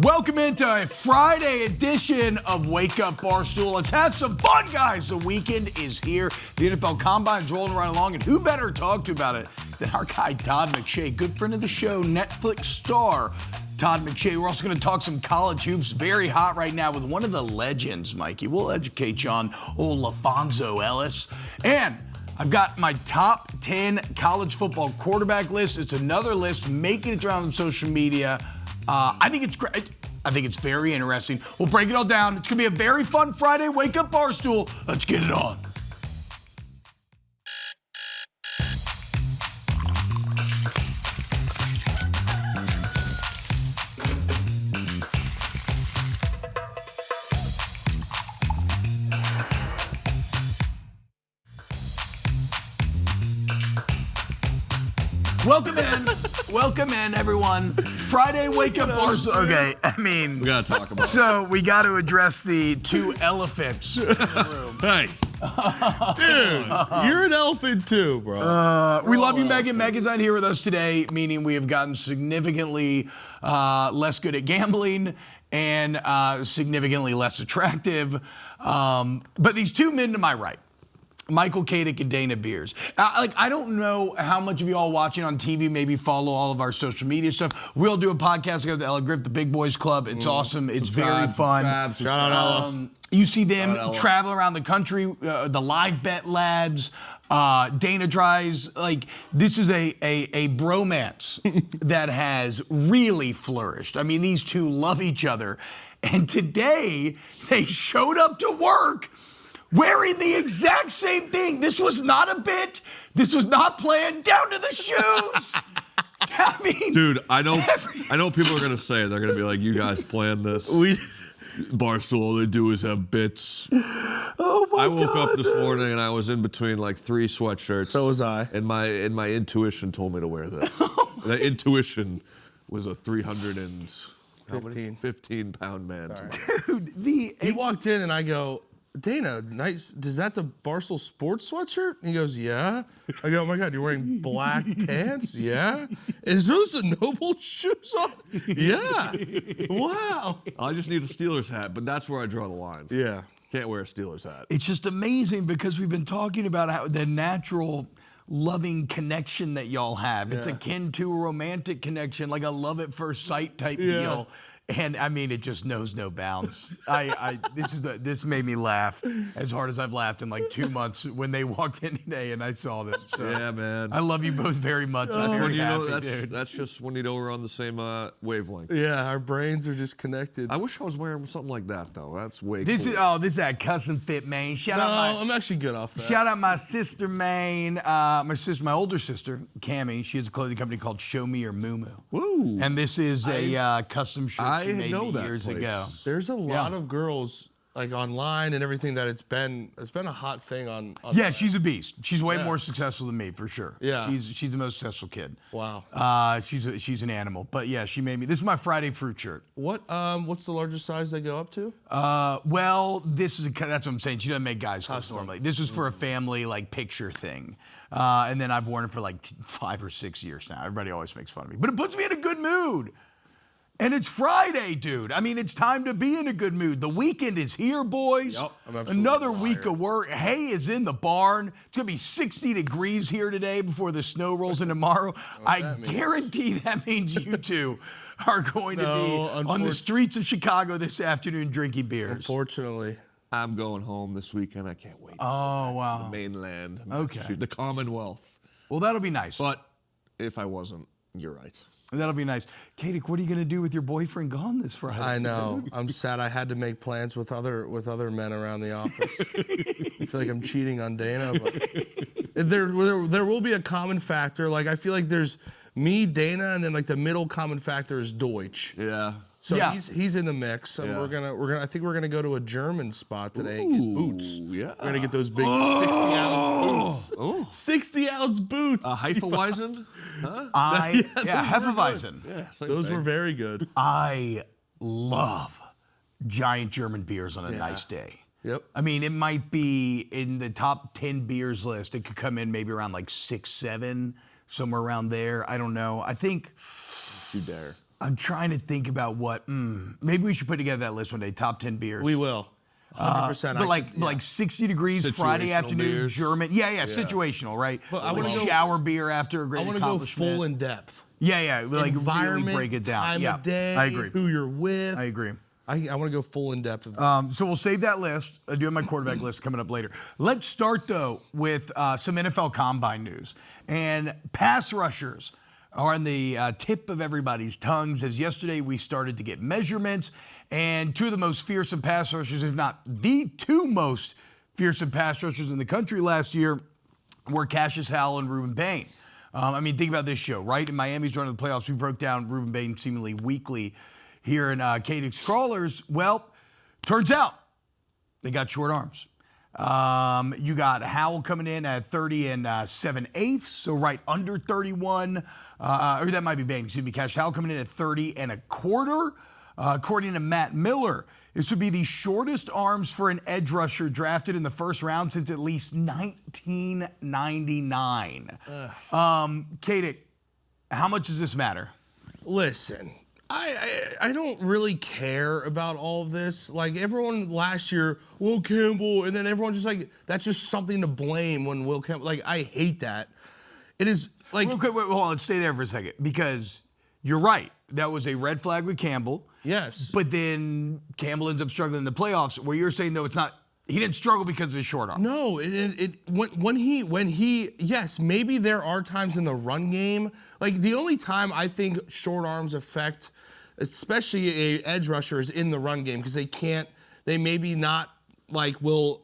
Welcome into a Friday edition of Wake Up Barstool. Let's have some fun, guys. The weekend is here. The NFL Combine's rolling right along, and who better to talk to about it than our guy Todd McShay, good friend of the show, Netflix star Todd McShay. We're also going to talk some college hoops, very hot right now with one of the legends, Mikey. We'll educate you on old Laphonso Ellis. And I've got my top 10 college football quarterback list. It's another list making its round on social media. I think it's great. I think it's very interesting. We'll break it all down. It's going to be a very fun Friday. Wake Up Barstool. Let's get it on. Welcome in, everyone. Friday, Wake Up Barstool. Okay, I mean, we gotta talk about it. So we got to address the two elephants in the room. Hey, dude, you're an elephant too, bro. We love you, Megan. Megan's not here with us today, meaning we have gotten significantly less good at gambling and significantly less attractive. But these two men to my right, Michael Katic and Dana Beers. I don't know how much of you all watching on TV maybe follow all of our social media stuff. We'll do a podcast together with Ella Griff, the Big Boys Club. It's awesome. It's very fun. Shout out Ella. You see them travel around the country, the live bet lads. Dana tries, this is a bromance that has really flourished. I mean, these two love each other. And today, they showed up to work wearing the exact same thing. This was not a bit. This was not planned, down to the shoes. I mean, dude, I know people are gonna say, they're gonna be like, you guys planned this. Barstool, all they do is have bits. Oh my I woke God. up this morning and I was in between like 3 sweatshirts. So was I. And my intuition told me to wear this. The intuition was a 15-pound man. Dude, He walked in and I go, Dana, nice. Is that the Barstool sports sweatshirt? And he goes, yeah. I go, oh my God, you're wearing black pants? Yeah. Is those the Noble shoes on? Yeah. Wow. I just need a Steelers hat, but that's where I draw the line. Yeah. Can't wear a Steelers hat. It's just amazing because we've been talking about how the natural loving connection that y'all have. It's akin to a romantic connection, like a love at first sight type deal. And I mean, it just knows no bounds. This made me laugh as hard as I've laughed in like 2 months when they walked in today and I saw them. So yeah, man. I love you both very much. I'm very happy, dude. That's just when you know we're on the same wavelength. Yeah, our brains are just connected. I wish I was wearing something like that though. That's way This cool. is that custom fit, man. I'm actually good off that. Shout out my sister, man. My older sister, Cammie. She has a clothing company called Show Me Your Moo Moo. Woo. And this is a custom shirt she made know that years place. ago. There's a lot of girls like online and everything that it's been a hot thing on Yeah, she's a beast. She's way more successful than me, for sure. Yeah. She's the most successful kid. Wow. She's an animal. But yeah, she made me. This is my Friday fruit shirt. What's the largest size they go up to? Well, that's what I'm saying. She doesn't make guys clothes normally. This was for a family picture thing. And then I've worn it for 5 or 6 years now. Everybody always makes fun of me. But it puts me in a good mood. And it's Friday, dude. I mean, it's time to be in a good mood. The weekend is here, boys. Yep, I'm absolutely Another wired. week of work. Hay is in the barn. It's going to be 60 degrees here today before the snow rolls in tomorrow. I guarantee that means you two are going to be on the streets of Chicago this afternoon drinking beers. Unfortunately. I'm going home this weekend. I can't wait. Oh, wow. The mainland. Okay. The Commonwealth. Well, that'll be nice. But if I wasn't, you're right. That'll be nice. Katie, what are you going to do with your boyfriend gone this Friday? I know. I'm sad I had to make plans with other men around the office. I feel like I'm cheating on Dana, but there will be a common factor. I feel like there's me, Dana, and then the middle common factor is Deutsch. Yeah. So he's in the mix, and I think we're gonna go to a German spot today and get boots. Yeah. We're gonna get those big 60-ounce boots. Oh. 60-ounce boots. Hefeweizen? Huh? Hefeweizen. Yeah, those were very good. I love giant German beers on a nice day. Yep. I mean, it might be in the top 10 beers list. It could come in maybe around 6, 7, somewhere around there. I don't know. I think You dare. I'm trying to think about what. Maybe we should put together that list one day. Top 10 beers. We will. 100%. But like 60 degrees Friday Situational afternoon, beers. German. Yeah, situational, right? But I like wanna go- shower beer after a great I want to go accomplishment. full in depth. Yeah, like Environment, really break it down. time yeah, of day, I agree. who you're with. I agree. I want to go full in depth. So we'll save that list. I do have my quarterback list coming up later. Let's start, though, with some NFL Combine news. And pass rushers are on the tip of everybody's tongues, as yesterday we started to get measurements. And two of the most fearsome pass rushers, if not the two most fearsome pass rushers in the country last year, were Cassius Howell and Ruben Bain. I mean, think about this show, right? In Miami's run of the playoffs, we broke down Ruben Bain seemingly weekly here in Katic's Crawlers. Well, turns out they got short arms. You got Howell coming in at 30 and 7/8, so right under 31. Or that might be Bain, excuse me. Cash Howell coming in at 30 and a quarter. According to Matt Miller, this would be the shortest arms for an edge rusher drafted in the first round since at least 1999. Katic, how much does this matter? Listen, I don't really care about all of this. Like everyone last year, Will Campbell, and then everyone just like, that's just something to blame when Will Campbell, like I hate that. It is like. Real quick, wait, hold on, let's stay there for a second because you're right. That was a red flag with Campbell. Yes. But then Campbell ends up struggling in the playoffs where you're saying, though, it's not, he didn't struggle because of his short arm. No, when he yes, maybe there are times in the run game. Like the only time I think short arms affect, especially a edge rusher, is in the run game because they maybe not like will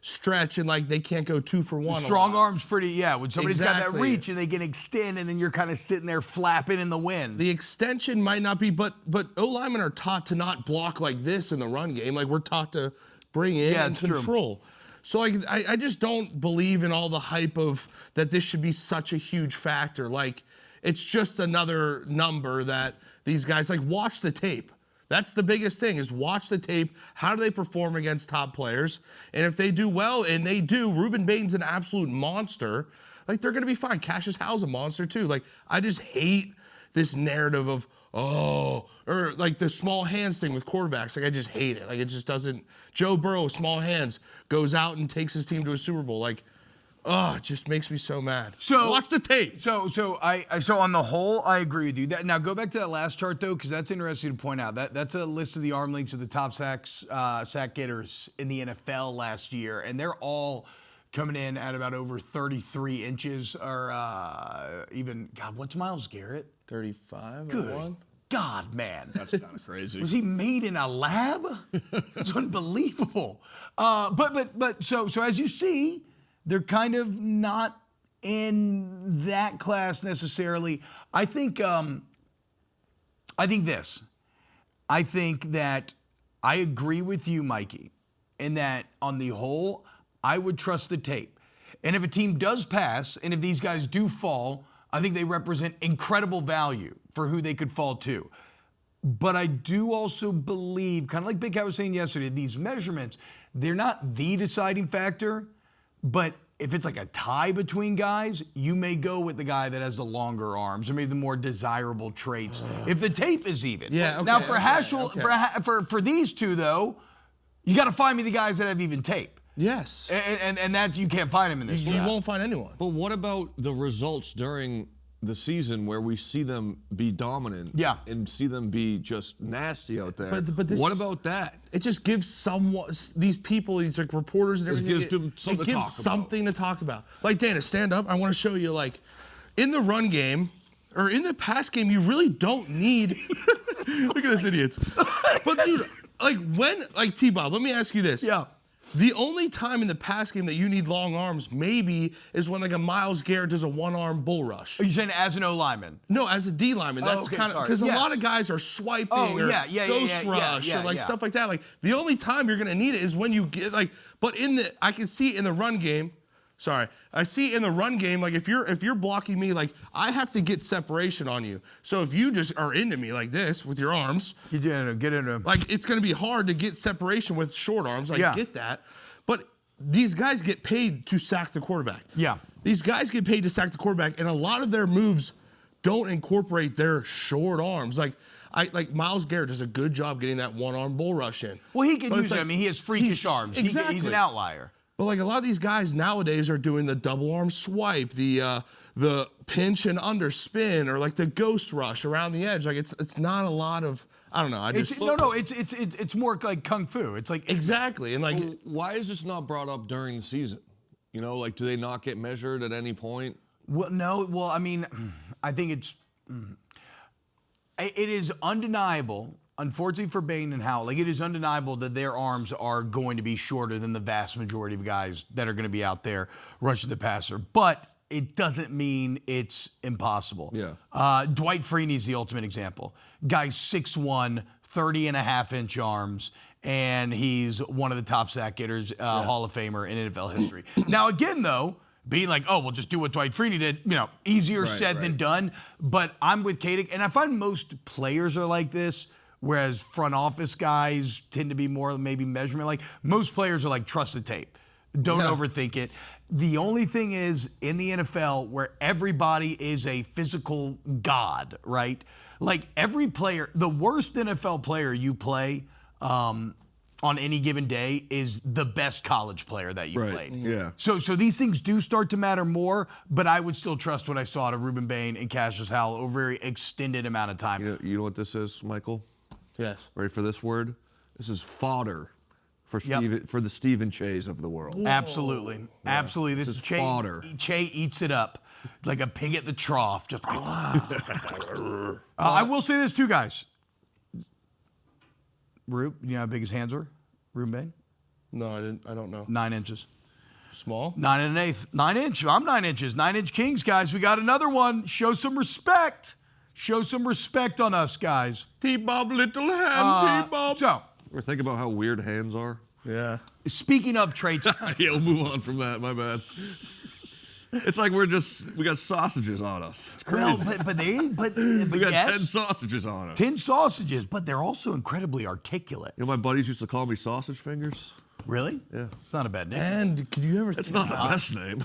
stretch and like they can't go 2 for 1. Strong arms pretty, yeah. When somebody's got that Exactly. reach and they can extend and then you're kind of sitting there flapping in the wind. The extension might not be, but O linemen are taught to not block like this in the run game. Like we're taught to bring in and it's true. control. So like I just don't believe in all the hype of that this should be such a huge factor. Like it's just another number that these guys like watch the tape. That's the biggest thing is watch the tape. How do they perform against top players? And if they do well, and they do, Ruben Bain's an absolute monster. Like they're gonna be fine. Cassius Howell's a monster too. Like I just hate this narrative of or like the small hands thing with quarterbacks. Like I just hate it. Like it just doesn't. Joe Burrow, small hands, goes out and takes his team to a Super Bowl. Like, it just makes me so mad. So watch the tape. So on the whole, I agree with you. Now go back to that last chart though, because that's interesting to point out. That's a list of the arm lengths of the top sack getters in the NFL last year, and they're all coming in at about over 33 inches, or even God, what's Myles Garrett? 35. Good God, man. That's kind of crazy. Was he made in a lab? It's unbelievable. But so as you see, they're kind of not in that class necessarily. I think this. I think that I agree with you, Mikey, in that on the whole, I would trust the tape. And if a team does pass, and if these guys do fall, I think they represent incredible value for who they could fall to. But I do also believe, kind of like Big Cat was saying yesterday, these measurements, they're not the deciding factor, but if it's like a tie between guys, you may go with the guy that has the longer arms or maybe the more desirable traits. If the tape is even. Yeah, okay, now for Haschel, okay. for these two though, you got to find me the guys that have even tape. Yes. And that you can't find them in this. You won't find anyone. But what about the results during the season where we see them be dominant and see them be just nasty out there? But this what about that? It just gives these people, these like reporters and everything. gives people something to talk about. Something to talk about. Like Dana, stand up. I want to show you like in the run game or in the pass game, you really don't need. Look at this idiots. But dude, like T-Bob, let me ask you this. Yeah. The only time in the pass game that you need long arms maybe is when like a Myles Garrett does a one-arm bull rush. Are you saying as an O lineman? No, as a D lineman. That's okay, kind of sorry. because Yes. a lot of guys are swiping or ghost rush or like stuff like that. Like the only time you're gonna need it is when you get like. But I can see in the run game. Sorry, I see in the run game, like if you're blocking me, like I have to get separation on you. So if you just are into me like this with your arms, Get in a. like it's gonna be hard to get separation with short arms. I get that, but these guys get paid to sack the quarterback. Yeah. These guys get paid to sack the quarterback, and a lot of their moves don't incorporate their short arms. Like Myles Garrett does a good job getting that one-arm bull rush in. Well, he can use it. I mean, he has freakish arms. Exactly. He's an outlier. But like a lot of these guys nowadays are doing the double arm swipe, the pinch and under spin, or like the ghost rush around the edge. Like it's not a lot of, I don't know. It's more like kung fu. It's like exactly. And like, why is this not brought up during the season? You know, like do they not get measured at any point? Well, no. Well, I mean, I think it is undeniable. Unfortunately for Bain and Howell, like it is undeniable that their arms are going to be shorter than the vast majority of guys that are going to be out there rushing the passer. But it doesn't mean it's impossible. Yeah. Dwight Freeney is the ultimate example. Guy's 6'1", 30.5-inch arms, and he's one of the top sack getters, Hall of Famer in NFL history. Now, again, though, being like, oh, we'll just do what Dwight Freeney did, easier said than done. But I'm with Katic, and I find most players are like this. Whereas front office guys tend to be more maybe measurement. Like most players are like, trust the tape. Don't overthink it. The only thing is in the NFL where everybody is a physical god, right? Like every player, the worst NFL player you play on any given day is the best college player that you played. Yeah. So these things do start to matter more, but I would still trust what I saw to Ruben Bain and Cassius Howell over a very extended amount of time. You know what this is, Michael? yes. Ready for this word? This is fodder for the Stephen Che's of the world. Whoa. Absolutely. Absolutely. This is fodder. Che eats it up like a pig at the trough. Just I will say this too, guys. Rube, you know how big his hands were? Ruben Bain? No, I don't know. 9 inches. Small? 9 1/8. 9 inch. I'm 9 inches. 9 inch kings, guys. We got another one. Show some respect. Show some respect on us, guys. T-Bob, little hand, T-Bob. So, Ever think about how weird hands are? Yeah. speaking of traits, Yeah, we'll move on from that. My bad. It's like we got sausages on us. It's crazy. well, but we got yes, 10 sausages on us. 10 sausages, but they're also incredibly articulate. You know, my buddies used to call me sausage fingers. Really? Yeah. It's not a bad name. And could you ever It's think not the best name.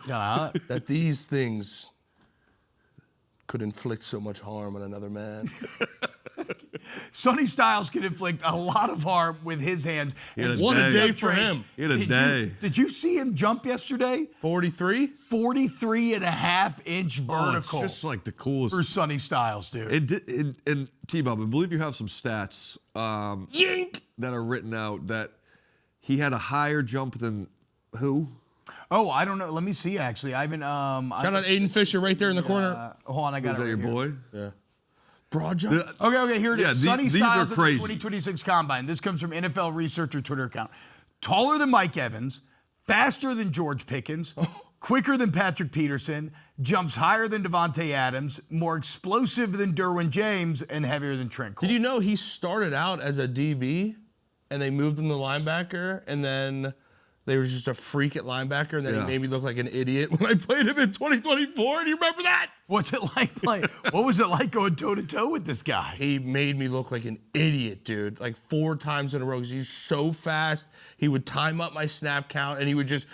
that these things could inflict so much harm on another man? Sonny Styles can inflict a lot of harm with his hands. What a day for him. He had a day. Did you see him jump yesterday? 43? 43.5-inch vertical. It's just like the coolest. For Sonny Styles, dude. And T-Bob, I believe you have some stats Yank! that are written out that he had a higher jump than who? Oh, I don't know. Let me see, actually. I haven't... Shout out Aiden Fisher right there in the corner. Hold on, I got Is it that your right here. boy? Yeah. Broad jump? Okay, here it is. Yeah, Sonny these Styles are at crazy. the 2026 Combine. This comes from NFL Researcher Twitter account. Taller than Mike Evans, faster than George Pickens, quicker than Patrick Peterson, jumps higher than Devontae Adams, more explosive than Derwin James, and heavier than Trent Cole. Did you know he started out as a DB, and they moved him to linebacker, and then they were just a freak at linebacker, and then he made me look like an idiot when I played him in 2024. Do you remember that? What's it like? What was it like going toe-to-toe with this guy? He made me look like an idiot, dude. Like 4 times in a row because he's so fast. He would time up my snap count, and he would just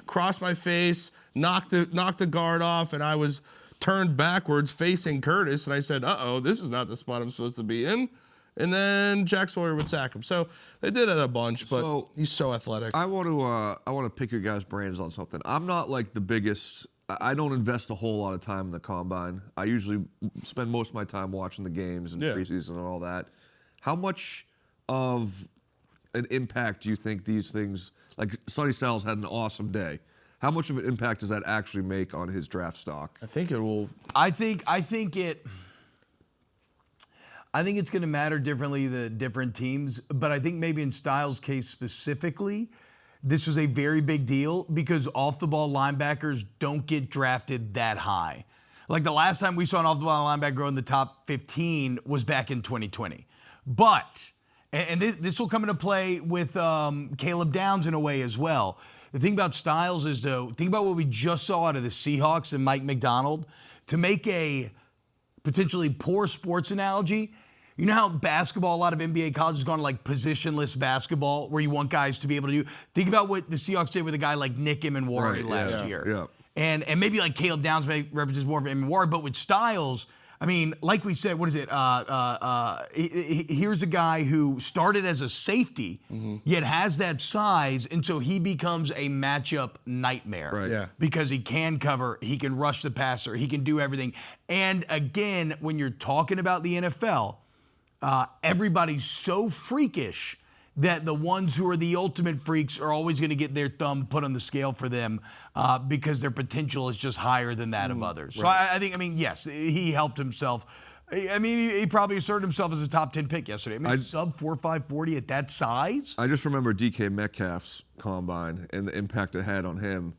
cross my face, knock the guard off, and I was turned backwards facing Curtis, and I said, uh-oh, this is not the spot I'm supposed to be in. And then Jack Sawyer would sack him. So they did it a bunch, but he's so athletic. I want to pick your guys' brains on something. I'm not like the biggest. I don't invest a whole lot of time in the combine. I usually spend most of my time watching the games and preseason and all that. How much of an impact do you think these things, like Sonny Styles had an awesome day, how much of an impact does that actually make on his draft stock? I think it will. I think it's going to matter differently to different teams, but I think maybe in Styles' case specifically, this was a very big deal because off-the-ball linebackers don't get drafted that high. Like the last time we saw an off-the-ball linebacker go in the top 15 was back in 2020. But, and this will come into play with Caleb Downs in a way as well. The thing about Styles is, though, think about what we just saw out of the Seahawks and Mike McDonald. To make a potentially poor sports analogy, you know how basketball, a lot of NBA colleges gone to like positionless basketball where you want guys to be able to do. Think about what the Seahawks did with a guy like Nick Immanwari last year. Yeah. And maybe like Caleb Downs represents more of an Imawari, but with Styles, I mean, like we said, what is it? Here's a guy who started as a safety, yet has that size, and so he becomes a matchup nightmare. Right. Yeah. Because he can cover, he can rush the passer, he can do everything. And again, when you're talking about the NFL, everybody's so freakish that the ones who are the ultimate freaks are always going to get their thumb put on the scale for them because their potential is just higher than that of others. Right. So I think, yes, he helped himself. I mean, he probably asserted himself as a top 10 pick yesterday. I mean, sub 4.5 40 at that size. I just remember DK Metcalf's combine and the impact it had on him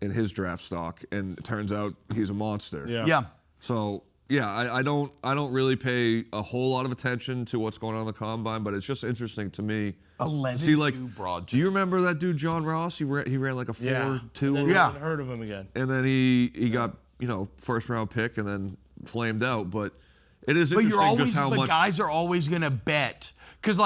in his draft stock, and it turns out he's a monster. Yeah. So, yeah, I don't really pay a whole lot of attention to what's going on in the combine, but it's just interesting to me. 11-2 broad. Do you remember that dude John Ross? He ran like a 4.2. Yeah. I haven't heard of him again. And then he got first round pick and then flamed out. But it is interesting just how much guys are always gonna bet because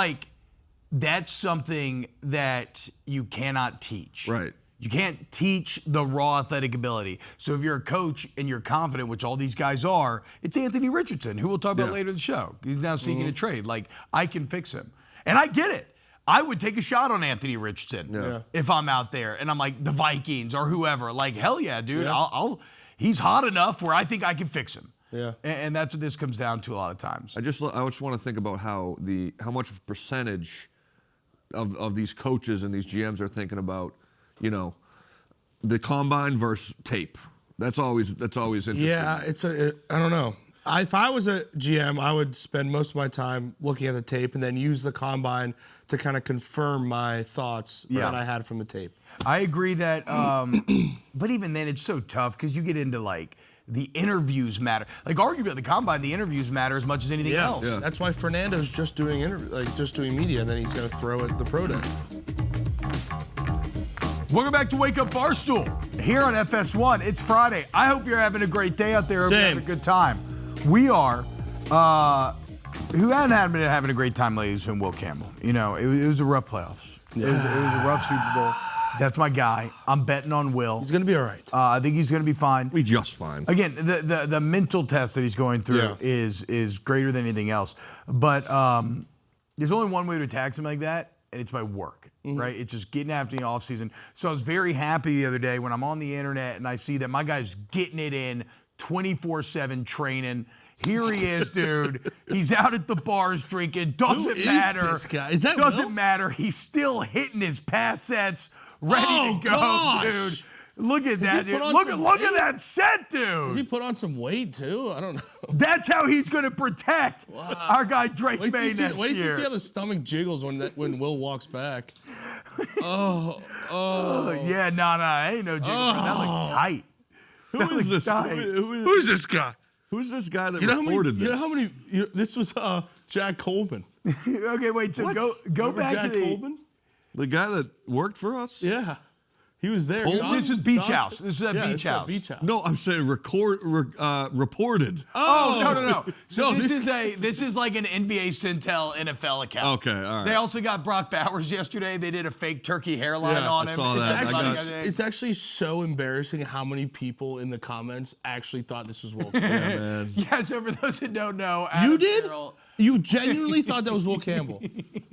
that's something that you cannot teach. Right. You can't teach the raw athletic ability. So if you're a coach and you're confident, which all these guys are, it's Anthony Richardson, who we'll talk about later in the show. He's now seeking a trade. I can fix him. And I get it. I would take a shot on Anthony Richardson if I'm out there and I'm like the Vikings or whoever. Hell yeah, dude. Yeah. He's hot enough where I think I can fix him. Yeah. And that's what this comes down to a lot of times. I just want to think about how much percentage of these coaches and these GMs are thinking about the combine versus tape. That's always interesting. Yeah, I don't know. If I was a GM, I would spend most of my time looking at the tape and then use the combine to kind of confirm my thoughts that I had from the tape. I agree that, but even then it's so tough because you get into the interviews matter. Arguably at the combine, the interviews matter as much as anything else. Yeah. That's why Fernando's just doing media, and then he's going to throw at the pro day. Welcome back to Wake Up Barstool here on FS1. It's Friday. I hope you're having a great day out there. I hope you're having a good time. We are. Who hadn't been having a great time lately has been Will Campbell. It was a rough playoffs. It was a rough Super Bowl. That's my guy. I'm betting on Will. He's going to be all right. I think he's going to be fine. Be just fine. Again, the mental test that he's going through is greater than anything else. But there's only one way to attack something like that, and it's by work. Right? It's just getting after the offseason. So I was very happy the other day when I'm on the internet and I see that my guy's getting it in 24/7 training. Here he is, dude. He's out at the bars drinking. Doesn't matter. This guy? Is that Doesn't Will? matter. He's still hitting his pass sets, ready to go, gosh. dude. Look at that, dude. put on Look some at weight? that set, dude. Does he put on some weight, too? I don't know. That's how he's going to protect our guy Drake May next year. Wait to see how the stomach jiggles when Will walks back. Yeah, no, ain't no jiggle. That looks tight. Who is this? Who's this guy? Who's this guy that this? reported this? You know how many? This was Jack Coleman. Okay, wait. So go Remember back Jack to the. Coleman? The guy that worked for us? Yeah. He was there. This is Beach House. This is at Beach House. Beach House. No, I'm saying reported. Oh, no. So this is like an NBA Centel NFL account. Okay, all right. They also got Brock Bowers yesterday. They did a fake turkey hairline on him. I saw that. It's actually so embarrassing how many people in the comments actually thought this was Will Campbell. Yeah, man. Yeah, so for those that don't know, You did? You genuinely thought that was Will Campbell?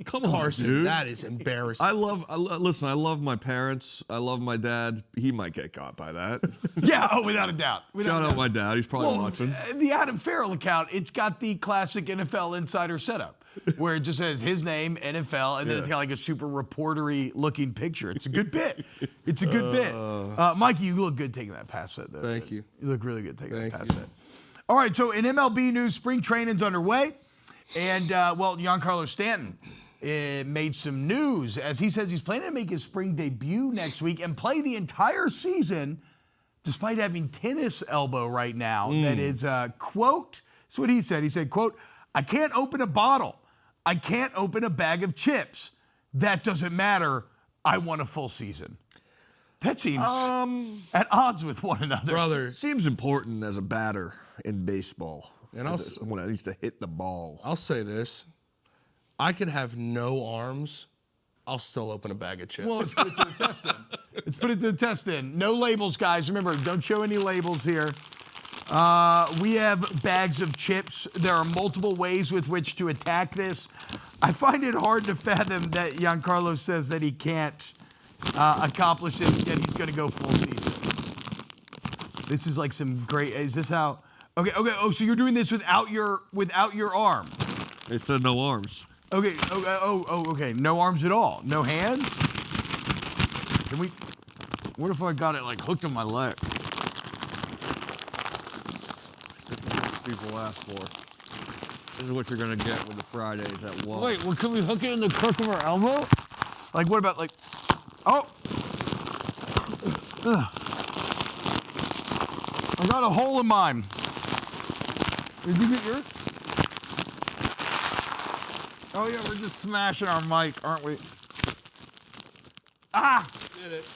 Come on, Carson, dude. that is embarrassing. Listen, I love my parents. I love my dad. He might get caught by that. Yeah, without a doubt. Shout out my dad. He's probably watching. The Adam Farrell account, it's got the classic NFL insider setup where it just says his name, NFL, and then it's got like a super reportery looking picture. It's a good bit. It's a good bit. Mikey, you look good taking that pass set, though. Thank you. You look really good taking that pass set. All right, so in MLB news, spring training's underway. And, Giancarlo Stanton made some news as he says he's planning to make his spring debut next week and play the entire season despite having tennis elbow right now. That is, quote, that's what he said. He said, quote, "I can't open a bottle. I can't open a bag of chips. That doesn't matter. I want a full season." That seems at odds with one another. Brother. Seems important as a batter in baseball. And someone that needs to hit the ball. I'll say this. I could have no arms. I'll still open a bag of chips. Well, it's a test then. Let's put it to the test then. No labels, guys. Remember, don't show any labels here. We have bags of chips. There are multiple ways with which to attack this. I find it hard to fathom that Giancarlo says that he can't accomplish it, yet he's going to go full season. This is like some great. Is this how? Okay. Oh, so you're doing this without your arm? It said no arms. Okay. Okay. No arms at all. No hands. Can we? What if I got it like hooked on my leg? People ask for. This is what you're gonna get with the Fridays at one. Wait, well, can we hook it in the crook of our elbow? Like, what about like? Oh. I got a hole in mine. Did you get yours? Oh yeah, we're just smashing our mic, aren't we? Ah! Did it.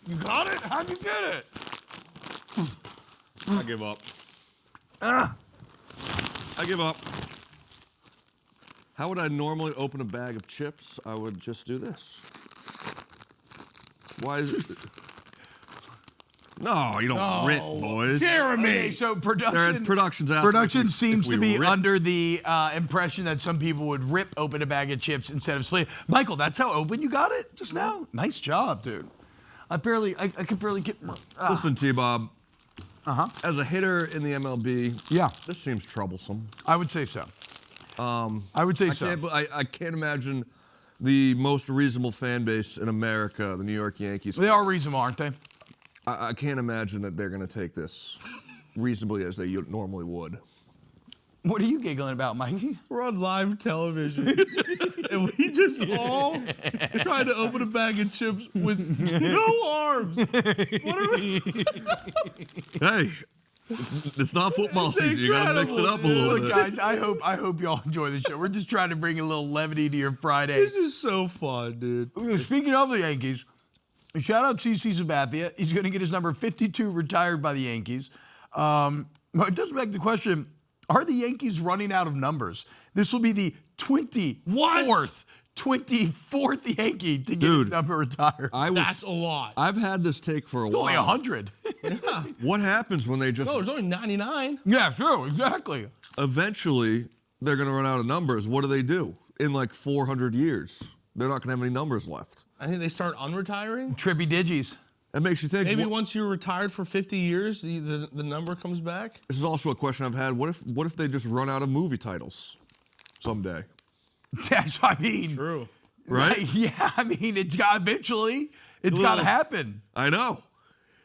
You got it? How'd you get it? I give up. Ah! I give up. How would I normally open a bag of chips? I would just do this. Why is it? No, you don't rip, boys. Jeremy! Okay, so production seems to be under the impression that some people would rip open a bag of chips instead of split. Michael, that's how open you got it just now? Nice job, dude. I could barely get... Listen, T-Bob. Uh-huh. As a hitter in the MLB, yeah, this seems troublesome. I would say so. I would say so. I can't imagine the most reasonable fan base in America, the New York Yankees. They are reasonable, aren't they? I can't imagine that they're going to take this reasonably as they normally would. What are you giggling about, Mikey? We're on live television, and we just all tried to open a bag of chips with no arms. What are we? Hey, it's not football season. You got to mix it up a little bit. Look, guys, I hope y'all enjoy the show. We're just trying to bring a little levity to your Friday. This is so fun, dude. Speaking of the Yankees, shout out CC Sabathia. He's going to get his number 52 retired by the Yankees. It does beg the question, are the Yankees running out of numbers? This will be the 24th Yankee to get his number retired. That's a lot. I've had this take for a while. Only 100. Yeah. What happens when they just... No, there's only 99. Yeah, true, exactly. Eventually, they're going to run out of numbers. What do? In like 400 years, they're not going to have any numbers left. I think they start unretiring. Trippy digis. That makes you think. Maybe once you're retired for 50 years, the number comes back. This is also a question I've had. What if they just run out of movie titles someday? That's what I mean. True. Right? Yeah, I mean, it's got to happen. I know.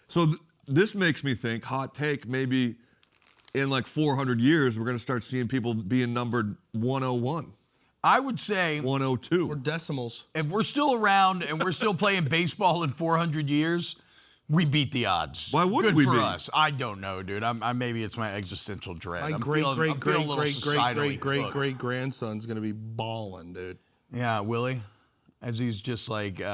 So this makes me think, hot take, maybe in like 400 years, we're going to start seeing people being numbered 101. I would say 102. Or decimals. If we're still around and we're still playing baseball in 400 years, we beat the odds. Why wouldn't we Good for be? us. I don't know, dude. Maybe it's my existential dread. My great grandson's gonna be balling, dude. Yeah, Willie, as he's just like, it's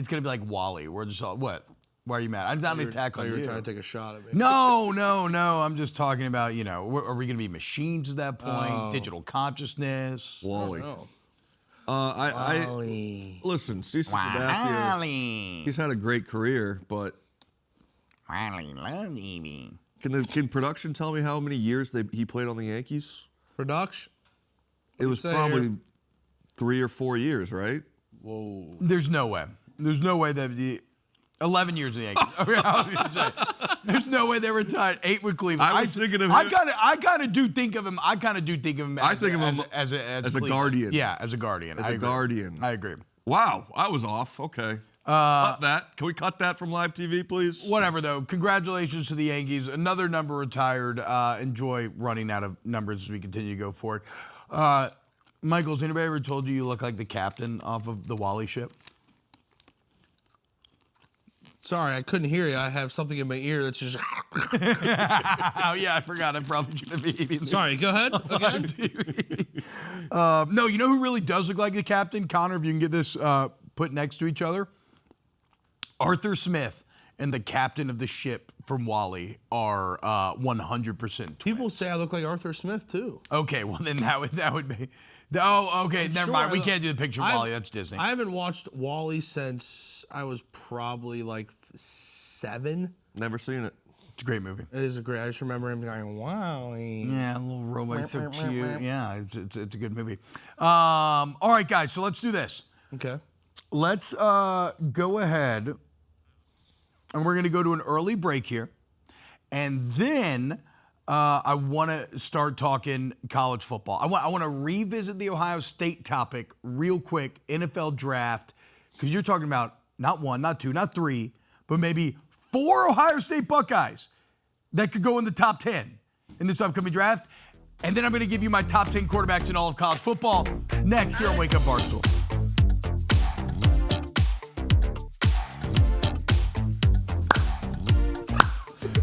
gonna be like Wally. We're just all what? Why are you mad? I'm not an attack on you. You were trying to take a shot at me. No. I'm just talking about, are we going to be machines at that point? Digital consciousness? Wally. Wally. Listen, CC Sabathia, he's had a great career, but Wally, love me. Can production tell me how many years he played on the Yankees? Production? It was probably 3 or 4 years, right? Whoa. There's no way. There's no way that 11 years of the Yankees. There's no way they retired. 8 with Cleveland. I was thinking of him. I kind of do think of him. As a guardian. Yeah, as a guardian. As a guardian. I agree. Wow, I was off. Okay. Cut that. Can we cut that from live TV, please? Whatever, though. Congratulations to the Yankees. Another number retired. Enjoy running out of numbers as we continue to go forward. Michael, has anybody ever told you look like the captain off of the Wally ship? Sorry, I couldn't hear you. I have something in my ear that's just... Oh, yeah, I forgot. I'm probably going to be eating. Sorry, go ahead. No, you know who really does look like the captain? Connor, if you can get this put next to each other. Arthur Smith and the captain of the ship from Wally are 100% twins. People say I look like Arthur Smith too. Okay, well then that would be. Oh, okay, never mind. We can't do the picture of Wally. That's Disney. I haven't watched Wally since I was probably like 7. Never seen it. It's a great movie. It is a great. I just remember him going, Wally. Yeah, a little robot, so cute. Yeah, it's a good movie. All right, guys, so let's do this. Okay. Let's go ahead, and we're going to go to an early break here, and then I want to start talking college football. I want to revisit the Ohio State topic real quick, NFL draft, because you're talking about not 1, not 2, not 3, but maybe 4 Ohio State Buckeyes that could go in the top 10 in this upcoming draft. And then I'm going to give you my top 10 quarterbacks in all of college football next here on Wake Up Barstool.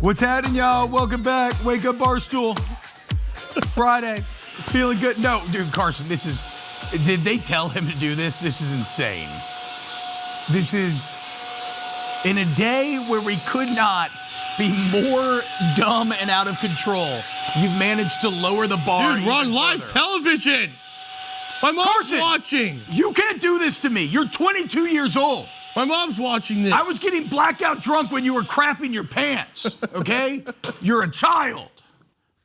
What's happening, y'all? Welcome back. Wake Up Barstool. Friday. Feeling good? No, dude, Carson, did they tell him to do this? This is insane. This is, in a day where we could not be more dumb and out of control, you've managed to lower the bar. Dude, we're on live television. My mom's Carson, watching. You can't do this to me. You're 22 years old. My mom's watching this. I was getting blackout drunk when you were crapping your pants, okay? You're a child.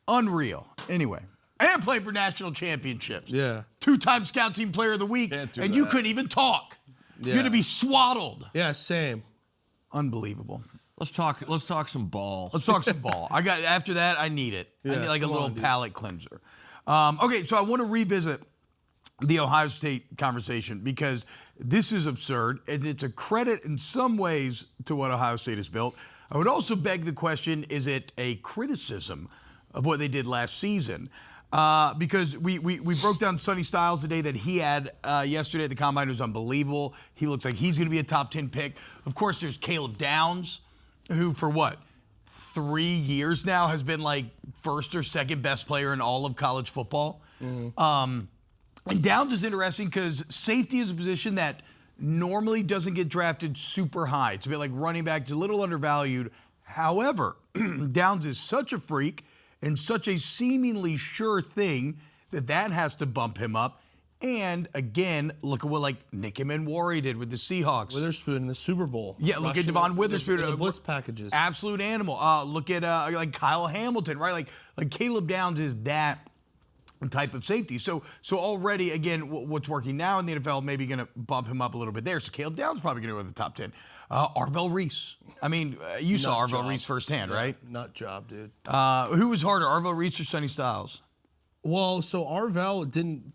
Unreal. Anyway, and played for national championships. Yeah. 2-time Scout Team Player of the Week, and you couldn't even talk. Yeah. You're gonna be swaddled. Yeah, same. Unbelievable. Let's talk some ball. Let's talk some ball. After that, I need it. I need like a little palate cleanser. Okay, so I want to revisit the Ohio State conversation because this is absurd, and it's a credit in some ways to what Ohio State has built. I would also beg the question, is it a criticism of what they did last season? Because we broke down Sonny Styles today that he had yesterday at the Combine. It was unbelievable. He looks like he's going to be a top 10 pick. Of course, there's Caleb Downs, who for 3 years now has been like first or second best player in all of college football. Mm-hmm. And Downs is interesting because safety is a position that normally doesn't get drafted super high. It's a bit like running back, it's a little undervalued. However, Downs is such a freak and such a seemingly sure thing that has to bump him up. And again, look at what like Nick Emmanwori did with the Seahawks. Witherspoon in the Super Bowl. Yeah, look at Devon Witherspoon. The blitz packages. Absolute animal. Look at like Kyle Hamilton, right? Like Caleb Downs is that type of safety. So already, again, what's working now in the NFL maybe going to bump him up a little bit there. So Caleb Downs probably going to go to the top 10. Arvell Reese. I mean, you saw Arvell Reese firsthand, right? Nut job, dude. Who was harder, Arvell Reese or Sonny Styles? Well, so Arvell didn't.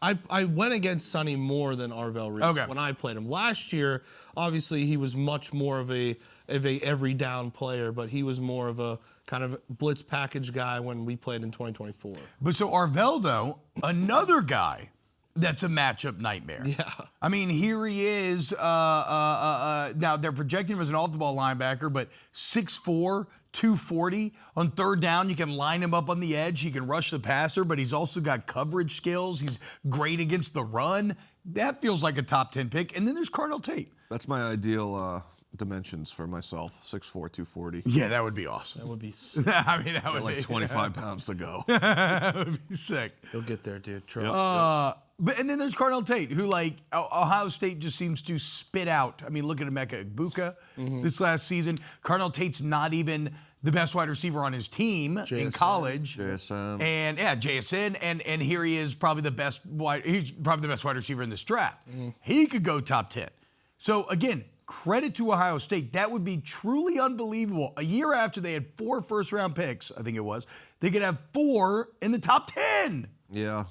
I went against Sonny more than Arvell Reese when I played him last year. Obviously, he was much more of a every down player, but he was more of a kind of blitz package guy when we played in 2024. But so Arvell, though, another guy that's a matchup nightmare. Yeah. I mean, here he is. Now, they're projecting him as an off-the-ball linebacker, but 6'4", 240. On third down, you can line him up on the edge. He can rush the passer, but he's also got coverage skills. He's great against the run. That feels like a top 10 pick. And then there's Cardinal Tate. That's my ideal dimensions for myself, 6'4", 240. Yeah, that would be awesome. That would be I mean, that would like be 25 pounds to go. That would be sick. You'll get there, dude. Trust. And then there's Cardinal Tate, who like Ohio State just seems to spit out. I mean, look at Emeka Egbuka this last season. Cardinal Tate's not even the best wide receiver on his team in college. JSN. And yeah, JSN. And here he is, probably the best wide receiver in this draft. He could go top 10. So again, credit to Ohio State. That would be truly unbelievable. A year after they had 4 first-round picks, I think it was, they could have 4 in the top 10. Yeah.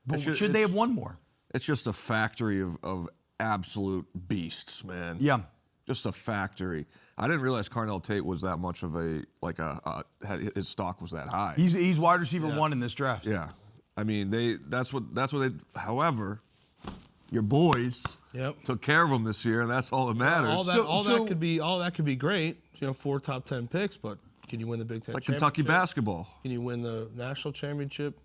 But should they have one more? It's just a factory of absolute beasts, man. Yeah. Just a factory. I didn't realize Cardinal Tate was that much of his stock was that high. He's wide receiver 1 in this draft. Yeah. I mean, that's what they. However, your boys took care of them this year, and that's all that matters. All that could be great. 4 top 10 picks, but can you win the Big Ten? It's like Kentucky basketball. Can you win the national championship?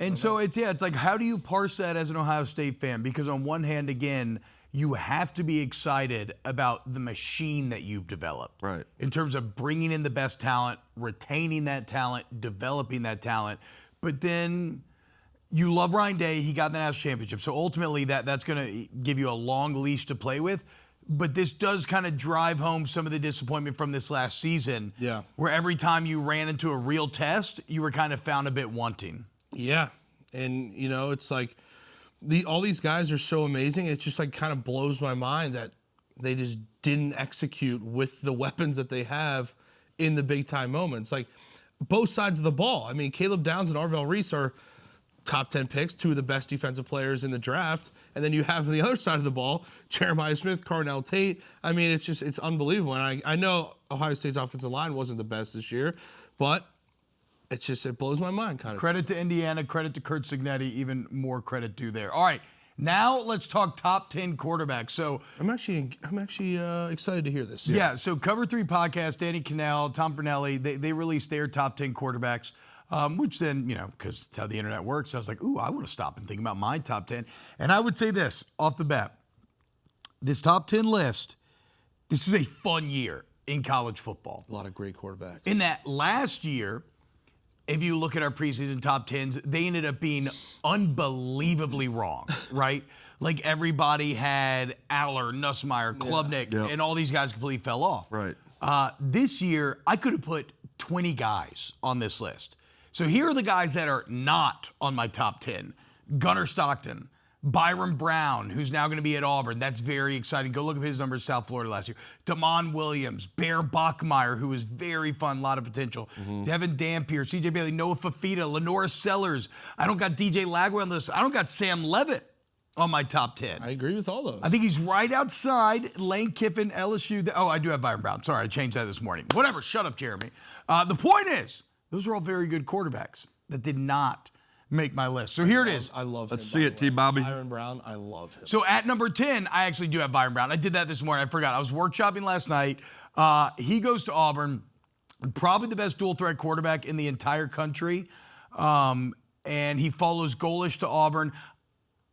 And so it's like, how do you parse that as an Ohio State fan? Because on one hand, again, you have to be excited about the machine that you've developed. Right. In terms of bringing in the best talent, retaining that talent, developing that talent. But then you love Ryan Day. He got the national championship. So ultimately that's going to give you a long leash to play with. But this does kind of drive home some of the disappointment from this last season. Yeah. Where every time you ran into a real test, you were kind of found a bit wanting. Yeah. And, it's like all these guys are so amazing. It just like kind of blows my mind that they just didn't execute with the weapons that they have in the big time moments. Like both sides of the ball. I mean, Caleb Downs and Arvell Reese are top 10 picks, two of the best defensive players in the draft. And then you have on the other side of the ball, Jeremiah Smith, Carnell Tate. I mean, it's unbelievable. And I know Ohio State's offensive line wasn't the best this year, but it blows my mind kind of. Credit to Indiana, credit to Kurt Cignetti, even more credit due there. All right, now let's talk top 10 quarterbacks. So I'm actually excited to hear this. Yeah, so Cover 3 podcast, Danny Cannell, Tom Fernelli, they released their top 10 quarterbacks. Which then, because it's how the internet works, I was like, ooh, I want to stop and think about my top 10. And I would say this, off the bat, this top 10 list, this is a fun year in college football. A lot of great quarterbacks. In that last year, if you look at our preseason top 10s, they ended up being unbelievably wrong, right? Like everybody had Aller, Nussmeier, Klubnik, and all these guys completely fell off. Right. This year, I could have put 20 guys on this list. So here are the guys that are not on my top 10. Gunnar Stockton, Byron Brown, who's now going to be at Auburn. That's very exciting. Go look at his numbers South Florida last year. Damon Williams, Bear Bachmeier, who is very fun, a lot of potential. Devin Dampier, CJ Bailey, Noah Fafita, Lenora Sellers. I don't got DJ Lagway on this. I don't got Sam Levitt on my top 10. I agree with all those. I think he's right outside Lane Kiffin, LSU. I do have Byron Brown. Sorry, I changed that this morning. Whatever, shut up, Jeremy. The point is, those are all very good quarterbacks that did not make my list. So here it is. I love him. Let's see it, T-Bobby. Byron Brown, I love him. So at number 10, I actually do have Byron Brown. I did that this morning. I forgot. I was workshopping last night. He goes to Auburn, probably the best dual-threat quarterback in the entire country. And he follows Golish to Auburn.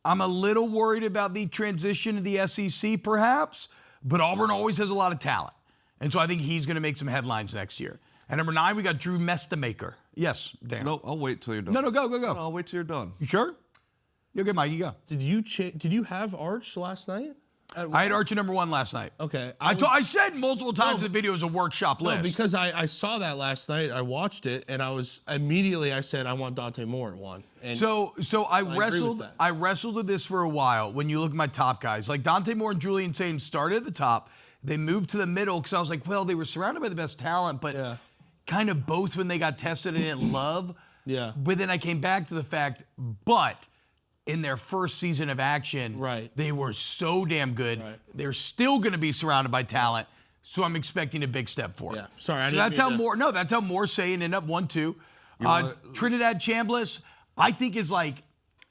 I'm a little worried about the transition to the SEC, perhaps, but Auburn always has a lot of talent. And so I think he's going to make some headlines next year. At number 9, we got Drew Mestamaker. Yes, Dan. No, I'll wait till you're done. No, go. No, I'll wait till you're done. You sure? You're good, Mike. You go. Did you have Arch last night? I had Arch at number 1 last night. Okay. I said multiple times the video is a workshop list. No, because I saw that last night. I watched it, and I said I want Dante Moore at 1. And so I wrestled. with that. I wrestled with this for a while. When you look at my top guys, like Dante Moore and Julian Sain started at the top. They moved to the middle because I was like, well, they were surrounded by the best talent, but kind of both when they got tested I didn't love. Yeah. But then I came back to the fact, but in their first season of action, they were so damn good. Right. They're still going to be surrounded by talent, so I'm expecting a big step forward. Yeah. Sorry, I so didn't that's how Moore. No, that's how Moore's saying ended up 1-2. Trinidad Chambliss, I think is like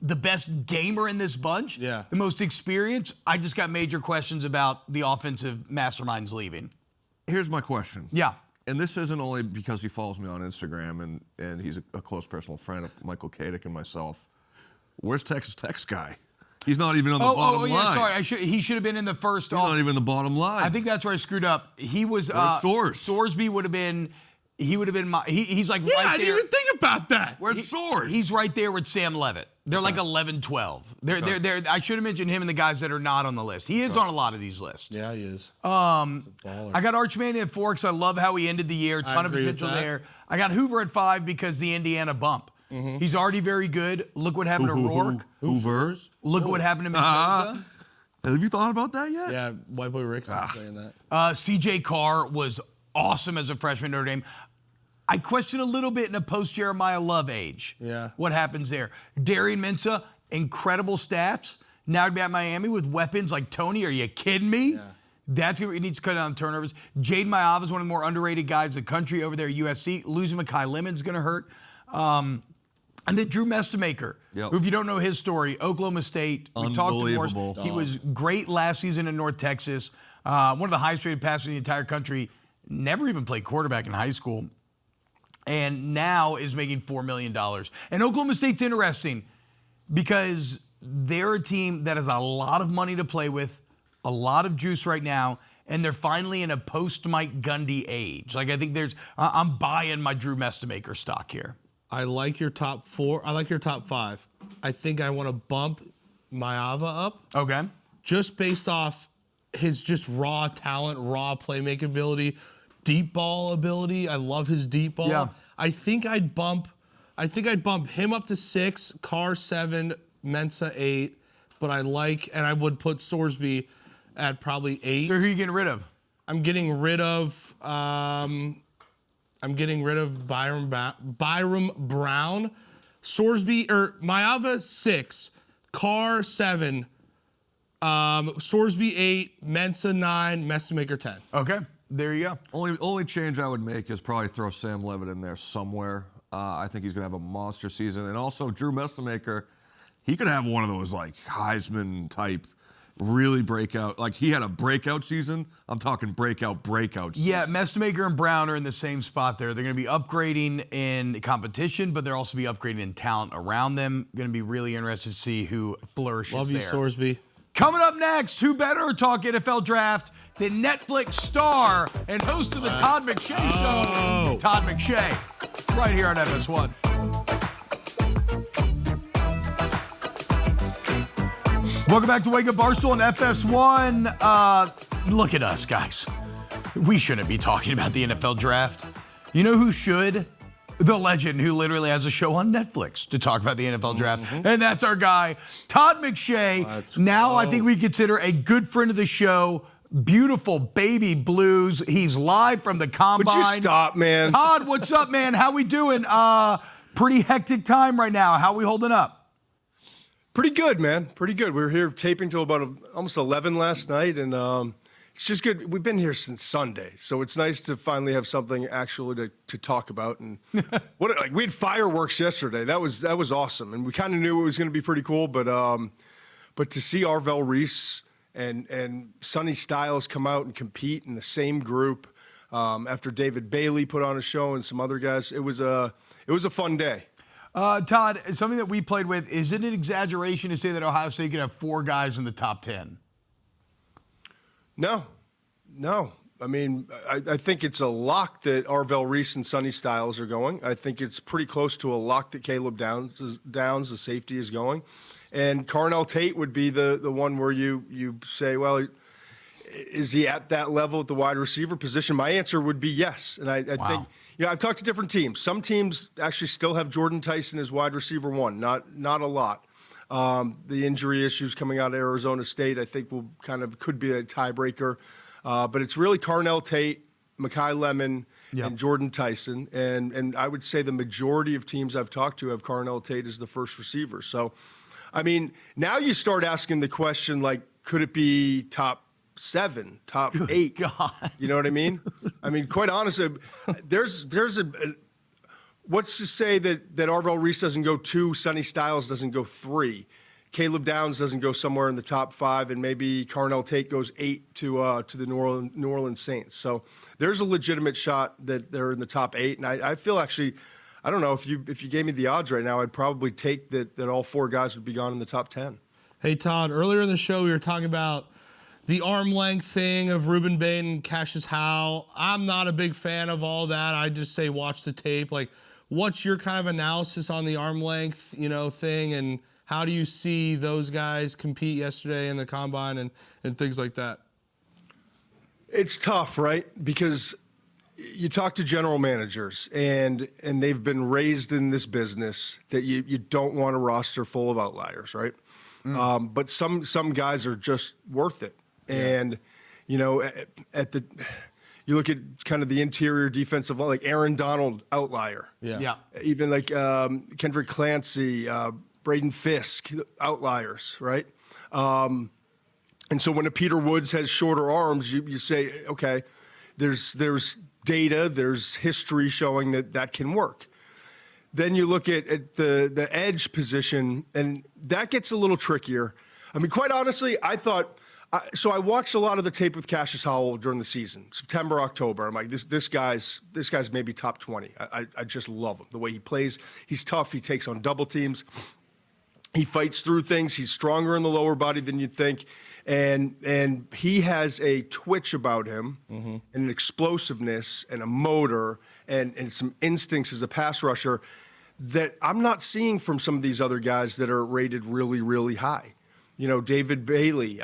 the best gamer in this bunch. Yeah. The most experienced. I just got major questions about the offensive masterminds leaving. Here's my question. Yeah. And this isn't only because he follows me on Instagram and he's a close personal friend of Michael Katic and myself. Where's Texas Tech's guy? He's not even on the bottom line. Sorry. He should have been in the first. He's not even in the bottom line. I think that's where I screwed up. He was. Source? Sorsby would have been. He would have been my. He's like right there. I didn't even think about that. Where's Source? He's right there with Sam Levitt. They're like 11-12. They're. I should have mentioned him and the guys that are not on the list. He is on a lot of these lists. Yeah, he is. I got Archman at 4 because I love how he ended the year. Ton of potential there. I got Hoover at 5 because the Indiana bump. Mm-hmm. He's already very good. Look what happened to Rourke. Hoover's. Look what happened to Mendoza. Have you thought about that yet? Yeah, White Boy Rick's not saying that. CJ Carr was awesome as a freshman at Notre Dame. I question a little bit in a post-Jeremiah Love age. Yeah. What happens there? Darian Mensah, incredible stats. Now to be at Miami with weapons like Tony. Are you kidding me? Yeah. That's what he needs to cut down on turnovers. Jaden Mayava is one of the more underrated guys in the country over there at USC. Losing Mekhi Lemon's going to hurt. And then Drew Mestamaker, who, if you don't know his story, Oklahoma State. We talked to Morris. He was great last season in North Texas. One of the highest rated passers in the entire country. Never even played quarterback in high school. And now is making $4 million. And Oklahoma State's interesting because they're a team that has a lot of money to play with, a lot of juice right now, and they're finally in a post-Mike Gundy age. Like, I think I'm buying my Drew Mestamaker stock here. I like your top 4. I like your top 5. I think I want to bump Maava up. Okay. Just based off his just raw talent, raw playmaking ability, deep ball ability. I love his deep ball. Yeah. I think I'd bump him up to 6, Carr 7, Mensah 8, but I would put Sorsby at probably 8. So who are you getting rid of? I'm getting rid of Byram Brown, Sorsby or Maava 6, Carr 7, Sorsby 8, Mensah 9, Mestamaker 10. Okay, there you go. Only change I would make is probably throw Sam Levitt in there somewhere. I think he's going to have a monster season. And also, Drew Mestamaker, he could have one of those, like, Heisman-type, really breakout. Like, he had a breakout season. I'm talking breakout season. Yeah, Mestamaker and Brown are in the same spot there. They're going to be upgrading in competition, but they'll also be upgrading in talent around them. Going to be really interested to see who flourishes there. Love you, Sorsby. Coming up next, who better talk NFL draft than Netflix star and host of the Todd McShay Show, Todd McShay, right here on FS1. Welcome back to Wake Up Barstool on FS1. Look at us, guys. We shouldn't be talking about the NFL draft. You know who should? The legend who literally has a show on Netflix to talk about the NFL draft. And that's our guy, Todd McShay. I think we consider a good friend of the show. Beautiful baby blues. He's live from the combine. Would you stop, man? Todd, what's up, man? How we doing? Pretty hectic time right now. How we holding up? Pretty good, man. Pretty good. We were here taping till about almost 11 last night, and it's just good. We've been here since Sunday, so it's nice to finally have something actually to talk about. And we had fireworks yesterday. That was awesome, and we kind of knew it was going to be pretty cool. But to see Arvell Reese and Sonny Styles come out and compete in the same group after David Bailey put on a show and some other guys, it was a fun day. Todd, something that we played with, is it an exaggeration to say that Ohio State could have 4 guys in the top 10? No. I mean, I think it's a lock that Arvell Reese and Sonny Styles are going. I think it's pretty close to a lock that Caleb Downs, the safety, is going. And Carnell Tate would be the one where you say, well, is he at that level at the wide receiver position? My answer would be yes. And I think, I've talked to different teams. Some teams actually still have Jordan Tyson as wide receiver 1, not a lot. The injury issues coming out of Arizona State, I think, could be a tiebreaker. But it's really Carnell Tate, Mekhi Lemon, and Jordan Tyson. And I would say the majority of teams I've talked to have Carnell Tate as the first receiver. So, I mean, now you start asking the question, like, could it be top 7, top 8? God. You know what I mean? I mean, quite honestly, there's what's to say that Arvell Reese doesn't go 2, Sonny Styles doesn't go 3, Caleb Downs doesn't go somewhere in the top 5, and maybe Carnell Tate goes 8 to the New Orleans Saints. So there's a legitimate shot that they're in the top 8, and I feel actually, I don't know, if you gave me the odds right now, I'd probably take that all 4 guys would be gone in the top 10. Hey, Todd, earlier in the show we were talking about the arm length thing of Ruben Bain and Cassius Howell. I'm not a big fan of all that. I just say watch the tape. Like, what's your kind of analysis on the arm length, thing, and how do you see those guys compete yesterday in the combine and things like that? It's tough, right? Because you talk to general managers, and they've been raised in this business that you don't want a roster full of outliers, right? But some guys are just worth it. And, you look at kind of the interior defensive line, like Aaron Donald, outlier. Yeah. Even like Kendrick Clancy, Braden Fisk, outliers, right? And so when a Peter Woods has shorter arms, you say, okay, there's data, there's history showing that can work. Then you look at the edge position, and that gets a little trickier. I mean, quite honestly, I thought so. I watched a lot of the tape with Cassius Howell during the season, September, October. I'm like, this guy's maybe top 20. I just love him, the way he plays. He's tough. He takes on double teams. He fights through things. He's stronger in the lower body than you'd think. And he has a twitch about him, Mm-hmm. and an explosiveness and a motor and some instincts as a pass rusher that I'm not seeing from some of these other guys that are rated really, really high. You know, David Bailey,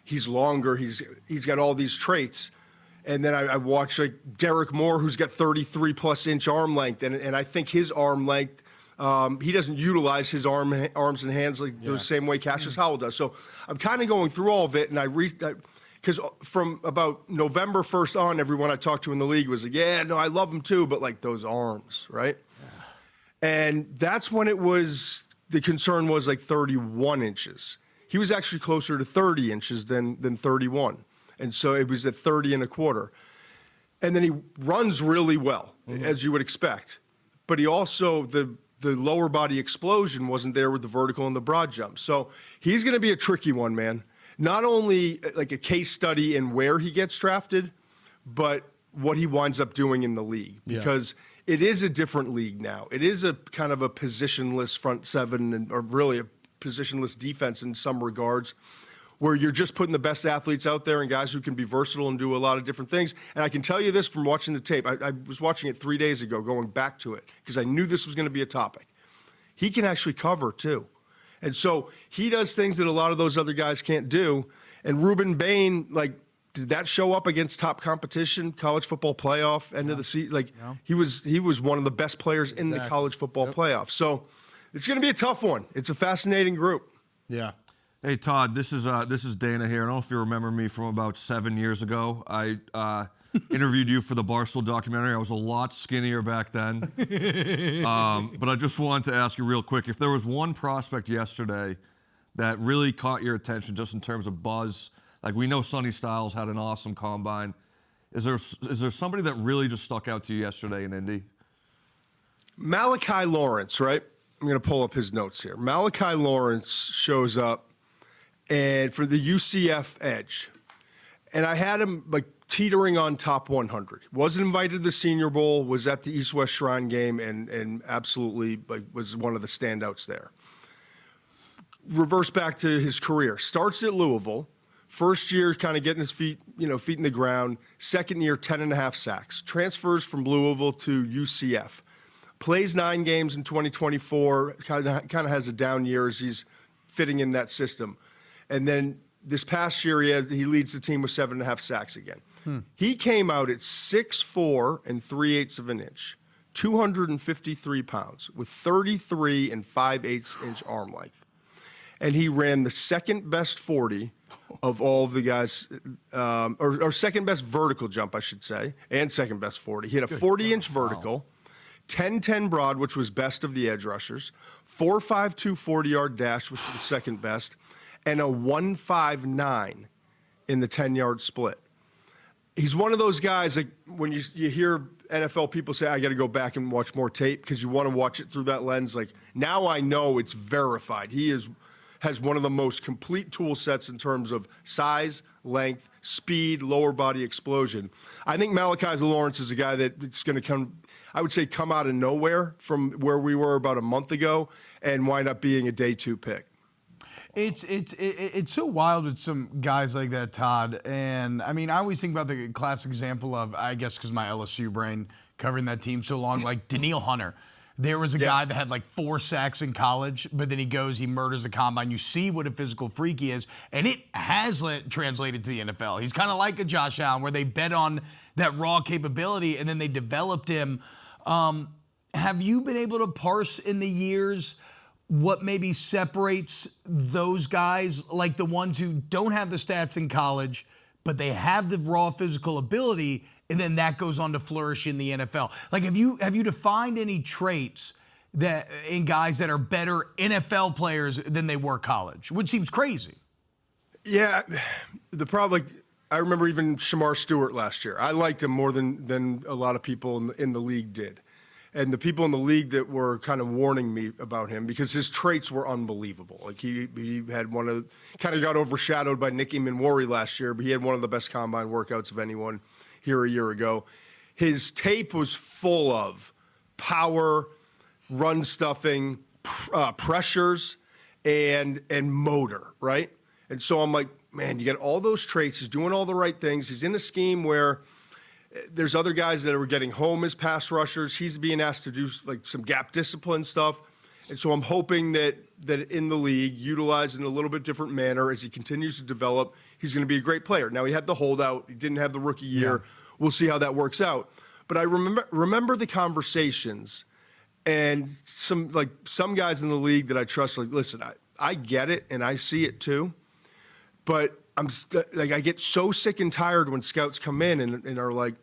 he's longer, he's got all these traits. And then I watch like Derek Moore, who's got 33+ inch arm length, and I think his arm length, he doesn't utilize his arms and hands like the same way Cassius Howell does. So I'm kind of going through all of it, and because from about November 1st on, everyone I talked to in the league was like, yeah, no, I love him too, but like those arms, right? And that's when the concern was like 31 inches. He was actually closer to 30 inches than 31. And so it was at 30 and a quarter. And then he runs really well, as you would expect. But he also, the lower body explosion wasn't there with the vertical and the broad jump. So he's going to be a tricky one, man. Not only like a case study in where he gets drafted, but what he winds up doing in the league. Because it is a different league now. It is a kind of a positionless front seven, or really a positionless defense in some regards, where you're just putting the best athletes out there and guys who can be versatile and do a lot of different things. And I can tell you this from watching the tape. I was watching it 3 days ago, going back to it, because I knew this was going to be a topic. He can actually cover, too. And so he does things that a lot of those other guys can't do. And Ruben Bain, like, did that show up against top competition, college football playoff, end of the season? Like, he was one of the best players in the college football playoff. So it's going to be a tough one. It's a fascinating group. Yeah. Hey Todd, this is Dana here. I don't know if you remember me from about 7 years ago. I interviewed you for the Barstool documentary. I was a lot skinnier back then. But I just wanted to ask you real quick, if there was one prospect yesterday that really caught your attention just in terms of buzz, like we know Sonny Styles had an awesome combine. Is there somebody that really just stuck out to you yesterday in Indy? Malachi Lawrence, right? I'm going to pull up his notes here. Malachi Lawrence shows up and for the UCF Edge. And I had him like teetering on top 100. Wasn't invited to the Senior Bowl, was at the East-West Shrine game, and absolutely like was one of the standouts there. Reverse back to his career. Starts at Louisville. First year, kind of getting his feet in the ground. Second year, 10.5 sacks. Transfers from Louisville to UCF. Plays 9 games in 2024. Kind of has a down year as he's fitting in that system. And then this past year, he leads the team with 7.5 sacks again. He came out at 6'4" and 3/8 of an inch, 253 pounds, with 33 and 5/8 inch arm length. And he ran the second best 40 of all the guys, or second best vertical jump, I should say, and second best 40. He had a 40-inch vertical, 10-10 broad, which was best of the edge rushers, 4.52 40-yard dash, which was second best, and a 1.59 in the 10-yard split. He's one of those guys, like when you hear NFL people say, I got to go back and watch more tape because you want to watch it through that lens. Like, now I know it's verified. He has one of the most complete tool sets in terms of size, length, speed, lower body explosion. I think Malachi Lawrence is a guy that's going to come out of nowhere from where we were about a month ago and wind up being a day 2 pick. It's so wild with some guys like that, Todd. And I mean, I always think about the classic example of, I guess because my LSU brain covering that team so long, like Daniil Hunter. There was a guy that had like 4 sacks in college, but then he murders the combine. You see what a physical freak he is, and it has translated to the NFL. He's kind of like a Josh Allen, where they bet on that raw capability, and then they developed him. Have you been able to parse in the years what maybe separates those guys, like the ones who don't have the stats in college, but they have the raw physical ability, and then that goes on to flourish in the NFL? Like, have you defined any traits that in guys that are better NFL players than they were college, which seems crazy? Yeah, the problem, like, I remember even Shamar Stewart last year. I liked him more than a lot of people in the league did. And the people in the league that were kind of warning me about him, because his traits were unbelievable. Like he had kind of got overshadowed by Nicky Minwari last year, but he had one of the best combine workouts of anyone here a year ago. His tape was full of power, run stuffing, pressures, and motor, right? And so I'm like, man, you got all those traits. He's doing all the right things. He's in a scheme where there's other guys that are getting home as pass rushers. He's being asked to do like some gap discipline stuff. And so I'm hoping that in the league, utilized in a little bit different manner as he continues to develop, he's going to be a great player. Now, he had the holdout. He didn't have the rookie year. We'll see how that works out. But I remember the conversations, and some guys in the league that I trust, like, listen, I get it, and I see it too. But I get so sick and tired when scouts come in and are like,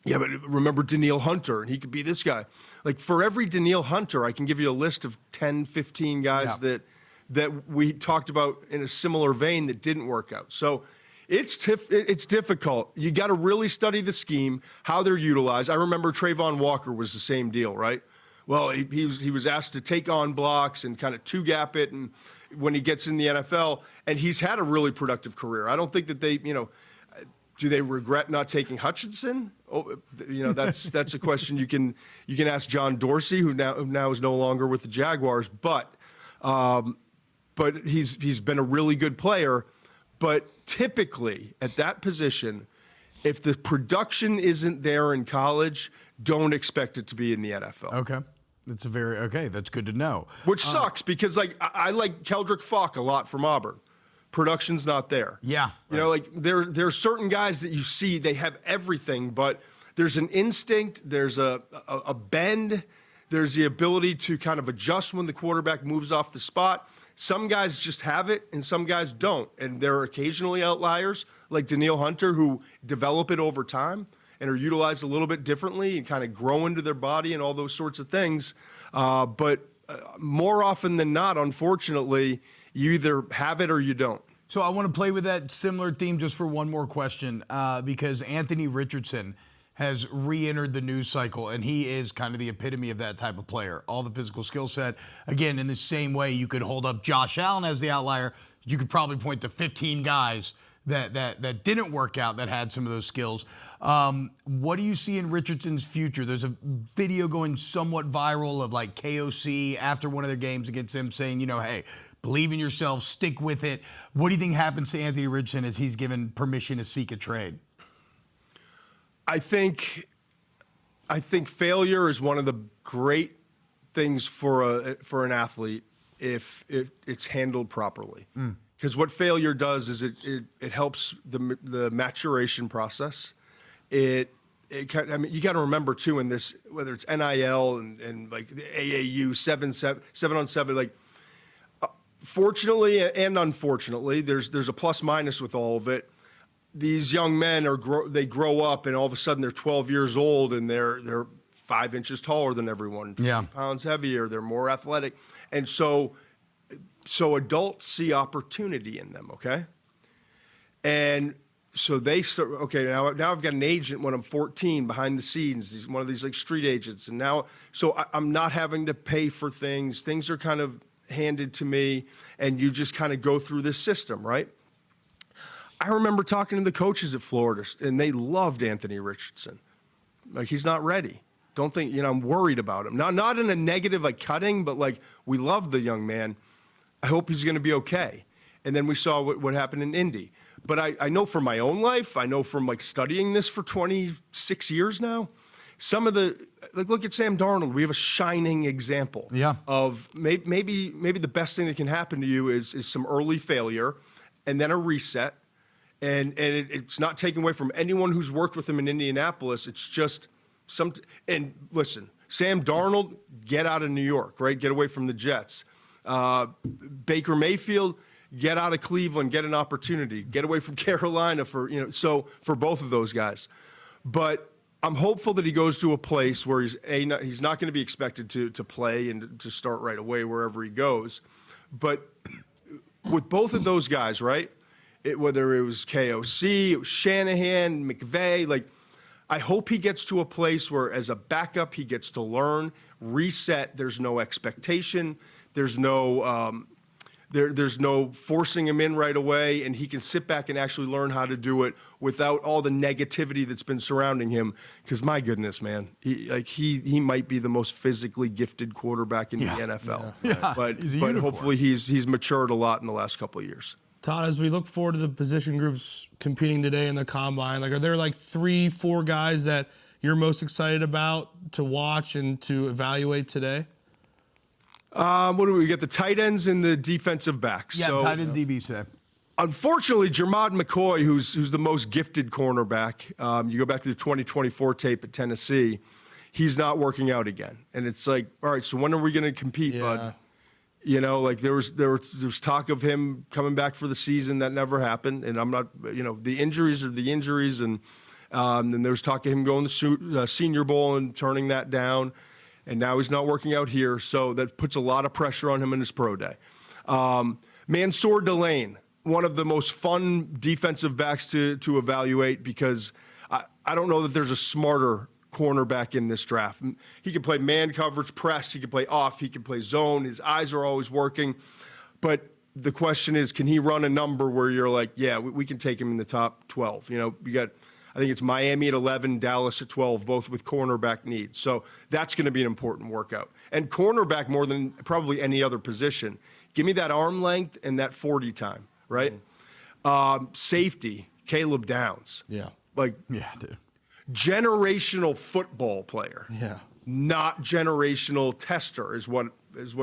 yeah, but remember Danielle Hunter, and he could be this guy. Like, for every Danielle Hunter, I can give you a list of 10, 15 guys that we talked about in a similar vein that didn't work out. So it's difficult. You got to really study the scheme, how they're utilized. I remember Trayvon Walker was the same deal, right? Well, he was asked to take on blocks and kind of two-gap it, and when he gets in the NFL, and he's had a really productive career. I don't think that they, do they regret not taking Hutchinson? Oh, that's a question you can ask John Dorsey, who now is no longer with the Jaguars. But he's been a really good player. But typically at that position, if the production isn't there in college, don't expect it to be in the NFL. Okay. That's good to know. Which sucks because I like Keldrick Falk a lot from Auburn. Production's not there. Yeah. There are certain guys that you see, they have everything, but there's an instinct, there's a bend, there's the ability to kind of adjust when the quarterback moves off the spot. Some guys just have it, and some guys don't. And there are occasionally outliers, like Danielle Hunter, who develop it over time and are utilized a little bit differently and kind of grow into their body and all those sorts of things. But more often than not, unfortunately, you either have it or you don't. So I want to play with that similar theme just for one more question, because Anthony Richardson has re-entered the news cycle, and he is kind of the epitome of that type of player. All the physical skill set. Again, in the same way you could hold up Josh Allen as the outlier, you could probably point to 15 guys that didn't work out that had some of those skills. What do you see in Richardson's future? There's a video going somewhat viral of like KOC after one of their games against him saying, hey, believe in yourself, stick with it. What do you think happens to Anthony Richardson as he's given permission to seek a trade? I think failure is one of the great things for an athlete if it's handled properly. Because what failure does is it helps the maturation process. You got to remember too in this, whether it's NIL and like the AAU 7-on-7, like. Fortunately and unfortunately, there's a plus minus with all of it. These young men they grow up, and all of a sudden they're 12 years old and they're 5 inches taller than everyone, 50 pounds heavier. They're more athletic, and so adults see opportunity in them. Okay, and so they start. Okay, now I've got an agent when I'm 14 behind the scenes. He's one of these like street agents, and now I'm not having to pay for things. Things are kind of handed to me, and you just kind of go through this system, right? I remember talking to the coaches at Florida, and they loved Anthony Richardson. Like, he's not ready. Don't think, I'm worried about him. Not in a negative, like cutting, but like, we love the young man. I hope he's going to be okay. And then we saw what happened in Indy. But I know from my own life, I know from like studying this for 26 years now, some of the, like, look at Sam Darnold. We have a shining example of maybe the best thing that can happen to you is some early failure and then a reset. And it's not taken away from anyone who's worked with him in Indianapolis. It's just and listen, Sam Darnold, get out of New York, right? Get away from the Jets. Baker Mayfield, get out of Cleveland, get an opportunity. Get away from Carolina for both of those guys. But I'm hopeful that he goes to a place where he's not going to be expected to play and to start right away wherever he goes. But with both of those guys, right, whether it was KOC, it was Shanahan, McVay, like, I hope he gets to a place where as a backup he gets to learn, reset, there's no expectation, there's no there's no forcing him in right away, and he can sit back and actually learn how to do it without all the negativity that's been surrounding him. Because my goodness, man, he might be the most physically gifted quarterback in the NFL. But hopefully he's matured a lot in the last couple of years. Todd, as we look forward to the position groups competing today in the combine, like, are there like 3-4 guys that you're most excited about to watch and to evaluate today? What do we get? The tight ends and the defensive backs. Yeah, tight end DBs today. Unfortunately, Jermod McCoy, who's the most gifted cornerback, you go back to the 2024 tape at Tennessee, he's not working out again. And it's like, all right, so when are we going to compete, bud? You know, like there was talk of him coming back for the season. That never happened. And I'm not, you know, the injuries are the injuries. And then there was talk of him going to the Senior Bowl and turning that down. And now he's not working out here. So that puts a lot of pressure on him in his pro day. Mansour Delane, one of the most fun defensive backs to evaluate, because I don't know that there's a smarter cornerback in this draft. He can play man coverage, press, he can play off, he can play zone. His eyes are always working. But the question is, can he run a number where you're like, yeah, we can take him in the top 12? You know, you got, I think it's Miami at 11, Dallas at 12, both with cornerback needs. So that's going to be an important workout. And cornerback, more than probably any other position, give me that arm length and that 40 time, right? Safety, Caleb Downs. Yeah. Like, Yeah, dude. Generational football player. Yeah. Not generational tester is what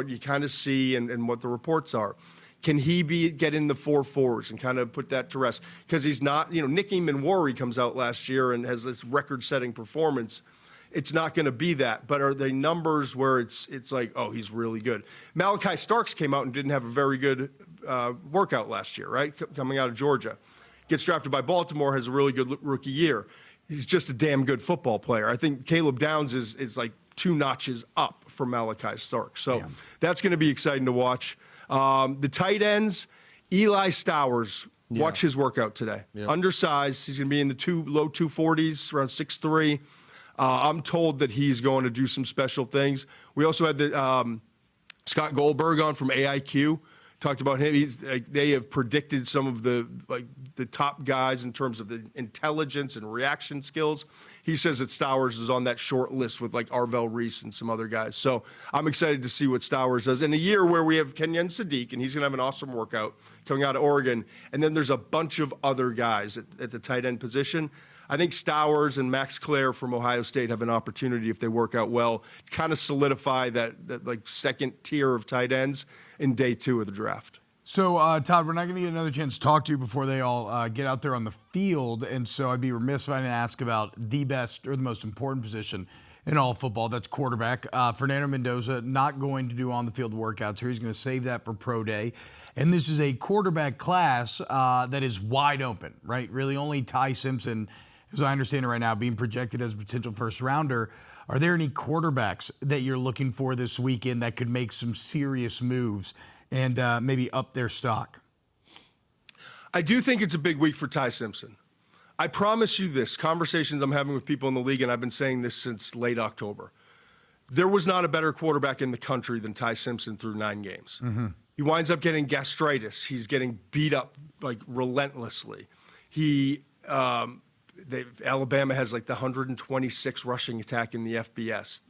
you kind of see and what the reports are. Can he get in the 4.4s and kind of put that to rest? Because he's not, you know, Nicky Manwari comes out last year and has this record-setting performance. It's not going to be that. But are they numbers where it's like, oh, he's really good? Malachi Starks came out and didn't have a very good workout last year, right? Coming out of Georgia. Gets drafted by Baltimore, has a really good rookie year. He's just a damn good football player. I think Caleb Downs is like 2 notches up from Malachi Starks. So that's going to be exciting to watch. The tight ends, Eli Stowers, watch his workout today. Yeah. Undersized. He's going to be in the low 240s, around 6'3". I'm told that he's going to do some special things. We also had the Scott Goldberg on from AIQ. Talked about him. They have predicted some of the top guys in terms of the intelligence and reaction skills. He says that Stowers is on that short list with like Arvell Reese and some other guys. So I'm excited to see what Stowers does in a year where we have Kenyon Sadiq, and he's going to have an awesome workout coming out of Oregon. And then there's a bunch of other guys at the tight end position. I think Stowers and Max Clare from Ohio State have an opportunity, if they work out well, to kind of solidify that like second tier of tight ends in day 2 of the draft. So, Todd, we're not going to get another chance to talk to you before they all get out there on the field, and so I'd be remiss if I didn't ask about the best or the most important position in all football. That's quarterback. Fernando Mendoza not going to do on-the-field workouts here. He's going to save that for pro day. And this is a quarterback class that is wide open, right? Really only Ty Simpson, as I understand it right now, being projected as a potential first-rounder. Are there any quarterbacks that you're looking for this weekend that could make some serious moves and maybe up their stock? I do think it's a big week for Ty Simpson. I promise you this, conversations I'm having with people in the league, and I've been saying this since late October, there was not a better quarterback in the country than Ty Simpson through 9 games. Mm-hmm. He winds up getting gastritis. He's getting beat up like relentlessly. Alabama has like the 126 rushing attack in the FBS.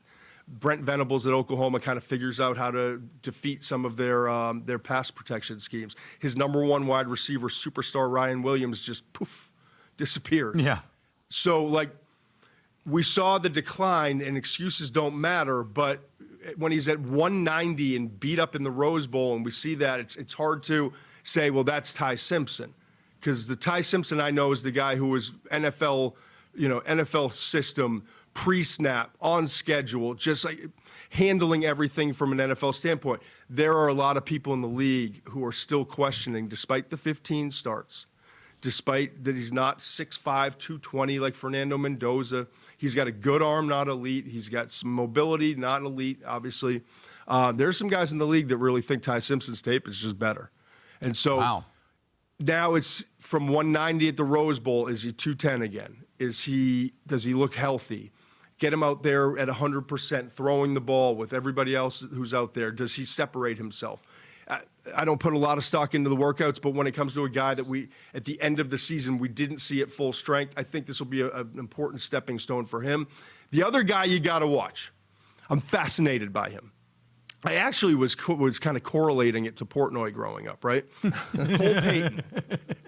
Brent Venables at Oklahoma kind of figures out how to defeat some of their pass protection schemes. His number 1 wide receiver, superstar Ryan Williams, just disappeared. Yeah. So like we saw the decline, and excuses don't matter, but when he's at 190 and beat up in the Rose Bowl, and we see that, it's hard to say, well, that's Ty Simpson. Because the Ty Simpson I know is the guy who was NFL system, pre-snap, on schedule, just like handling everything from an NFL standpoint. There are a lot of people in the league who are still questioning, despite the 15 starts, despite that he's not 6'5", 220 like Fernando Mendoza. He's got a good arm, not elite. He's got some mobility, not elite, obviously. There's some guys in the league that really think Ty Simpson's tape is just better. And so wow. Now it's from 190 at the Rose Bowl. Is he 210 again? Does he look healthy? Get him out there at 100%, throwing the ball with everybody else who's out there. Does he separate himself? I don't put a lot of stock into the workouts, but when it comes to a guy that at the end of the season, we didn't see at full strength, I think this will be an important stepping stone for him. The other guy you got to watch, I'm fascinated by him, I actually was kind of correlating it to Portnoy growing up, right?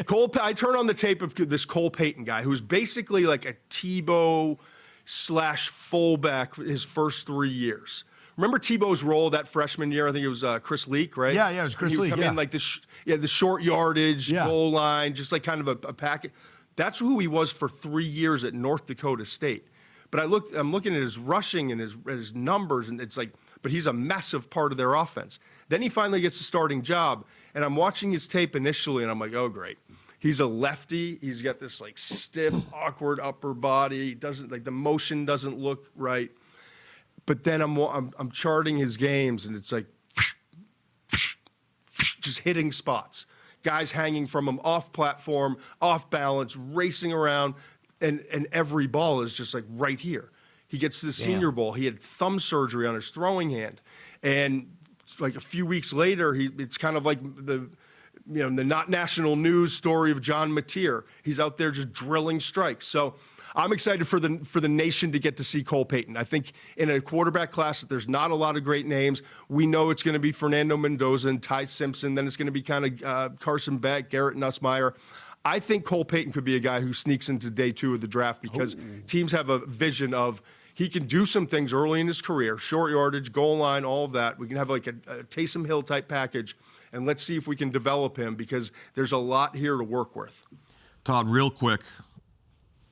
Cole Payton. I turn on the tape of this Cole Payton guy who's basically like a Tebow / fullback his first 3 years. Remember Tebow's role that freshman year? I think it was Chris Leak, right? Yeah, it was Chris Leak. He would come in like the short yardage, goal line, just like kind of a packet. That's who he was for 3 years at North Dakota State. But I'm looking at his rushing and his numbers, and it's like, but he's a massive part of their offense. Then he finally gets a starting job, and I'm watching his tape initially, and I'm like, oh, great. He's a lefty. He's got this like stiff, awkward upper body. The motion doesn't look right. But then I'm charting his games, and it's like just hitting spots. Guys hanging from him off platform, off balance, racing around, and every ball is just like right here. He gets to the Senior Bowl. He had thumb surgery on his throwing hand, and like a few weeks later, it's kind of like the not national news story of John Mateer. He's out there just drilling strikes. So I'm excited for the nation to get to see Cole Payton. I think in a quarterback class that there's not a lot of great names. We know it's going to be Fernando Mendoza and Ty Simpson. Then it's going to be kind of Carson Beck, Garrett Nussmeier. I think Cole Payton could be a guy who sneaks into day 2 of the draft because teams have a vision of he can do some things early in his career, short yardage, goal line, all of that. We can have like a Taysom Hill type package, and let's see if we can develop him because there's a lot here to work with. Todd, real quick,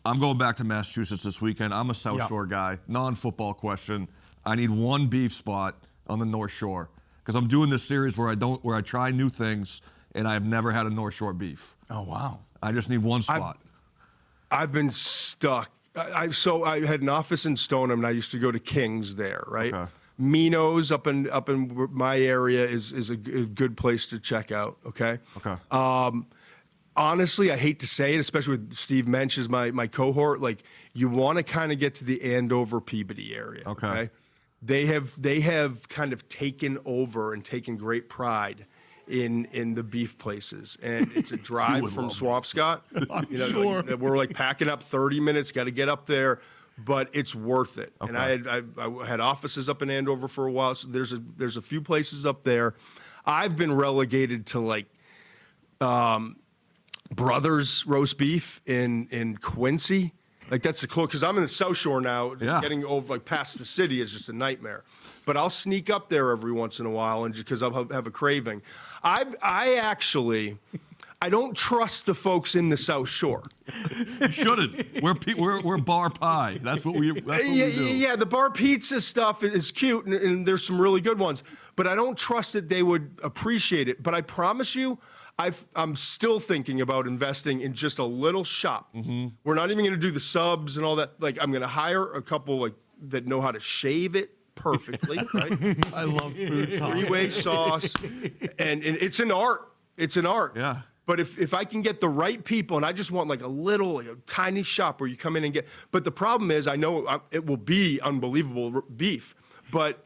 I'm going back to Massachusetts this weekend. I'm a South Shore guy. Non-football question. I need one beef spot on the North Shore because I'm doing this series where I try new things, and I have never had a North Shore beef. Oh, wow. I just need one spot. I've been stuck. I had an office in Stoneham, and I used to go to King's there, right? Okay. Mino's up in my area is a good place to check out, okay? Okay. Honestly, I hate to say it, especially with Steve Mensch as my cohort, like you want to kind of get to the Andover Peabody area, okay? They have kind of taken over and taken great pride in the beef places, and it's a drive from Swampscott. Sure. Like, we're like packing up 30 minutes, got to get up there, but it's worth it. Okay. And I had offices up in Andover for a while, so there's a few places up there. I've been relegated to like Brothers roast beef in Quincy. Like that's the close because I'm in the South Shore now. Yeah. Getting over like past the city is just a nightmare. But I'll sneak up there every once in a while, and because I'll have a craving. I don't trust the folks in the South Shore. You shouldn't. We're bar pie. That's what we do. Yeah, the bar pizza stuff is cute, and there's some really good ones. But I don't trust that they would appreciate it. But I promise you, I'm still thinking about investing in just a little shop. Mm-hmm. We're not even going to do the subs and all that. Like I'm going to hire a couple like that know how to shave it perfectly. Right? I love food talk. 3-way sauce, and it's an art. It's an art. Yeah. But if I can get the right people, and I just want like a tiny shop where you come in and get. But the problem is, I know it will be unbelievable beef, but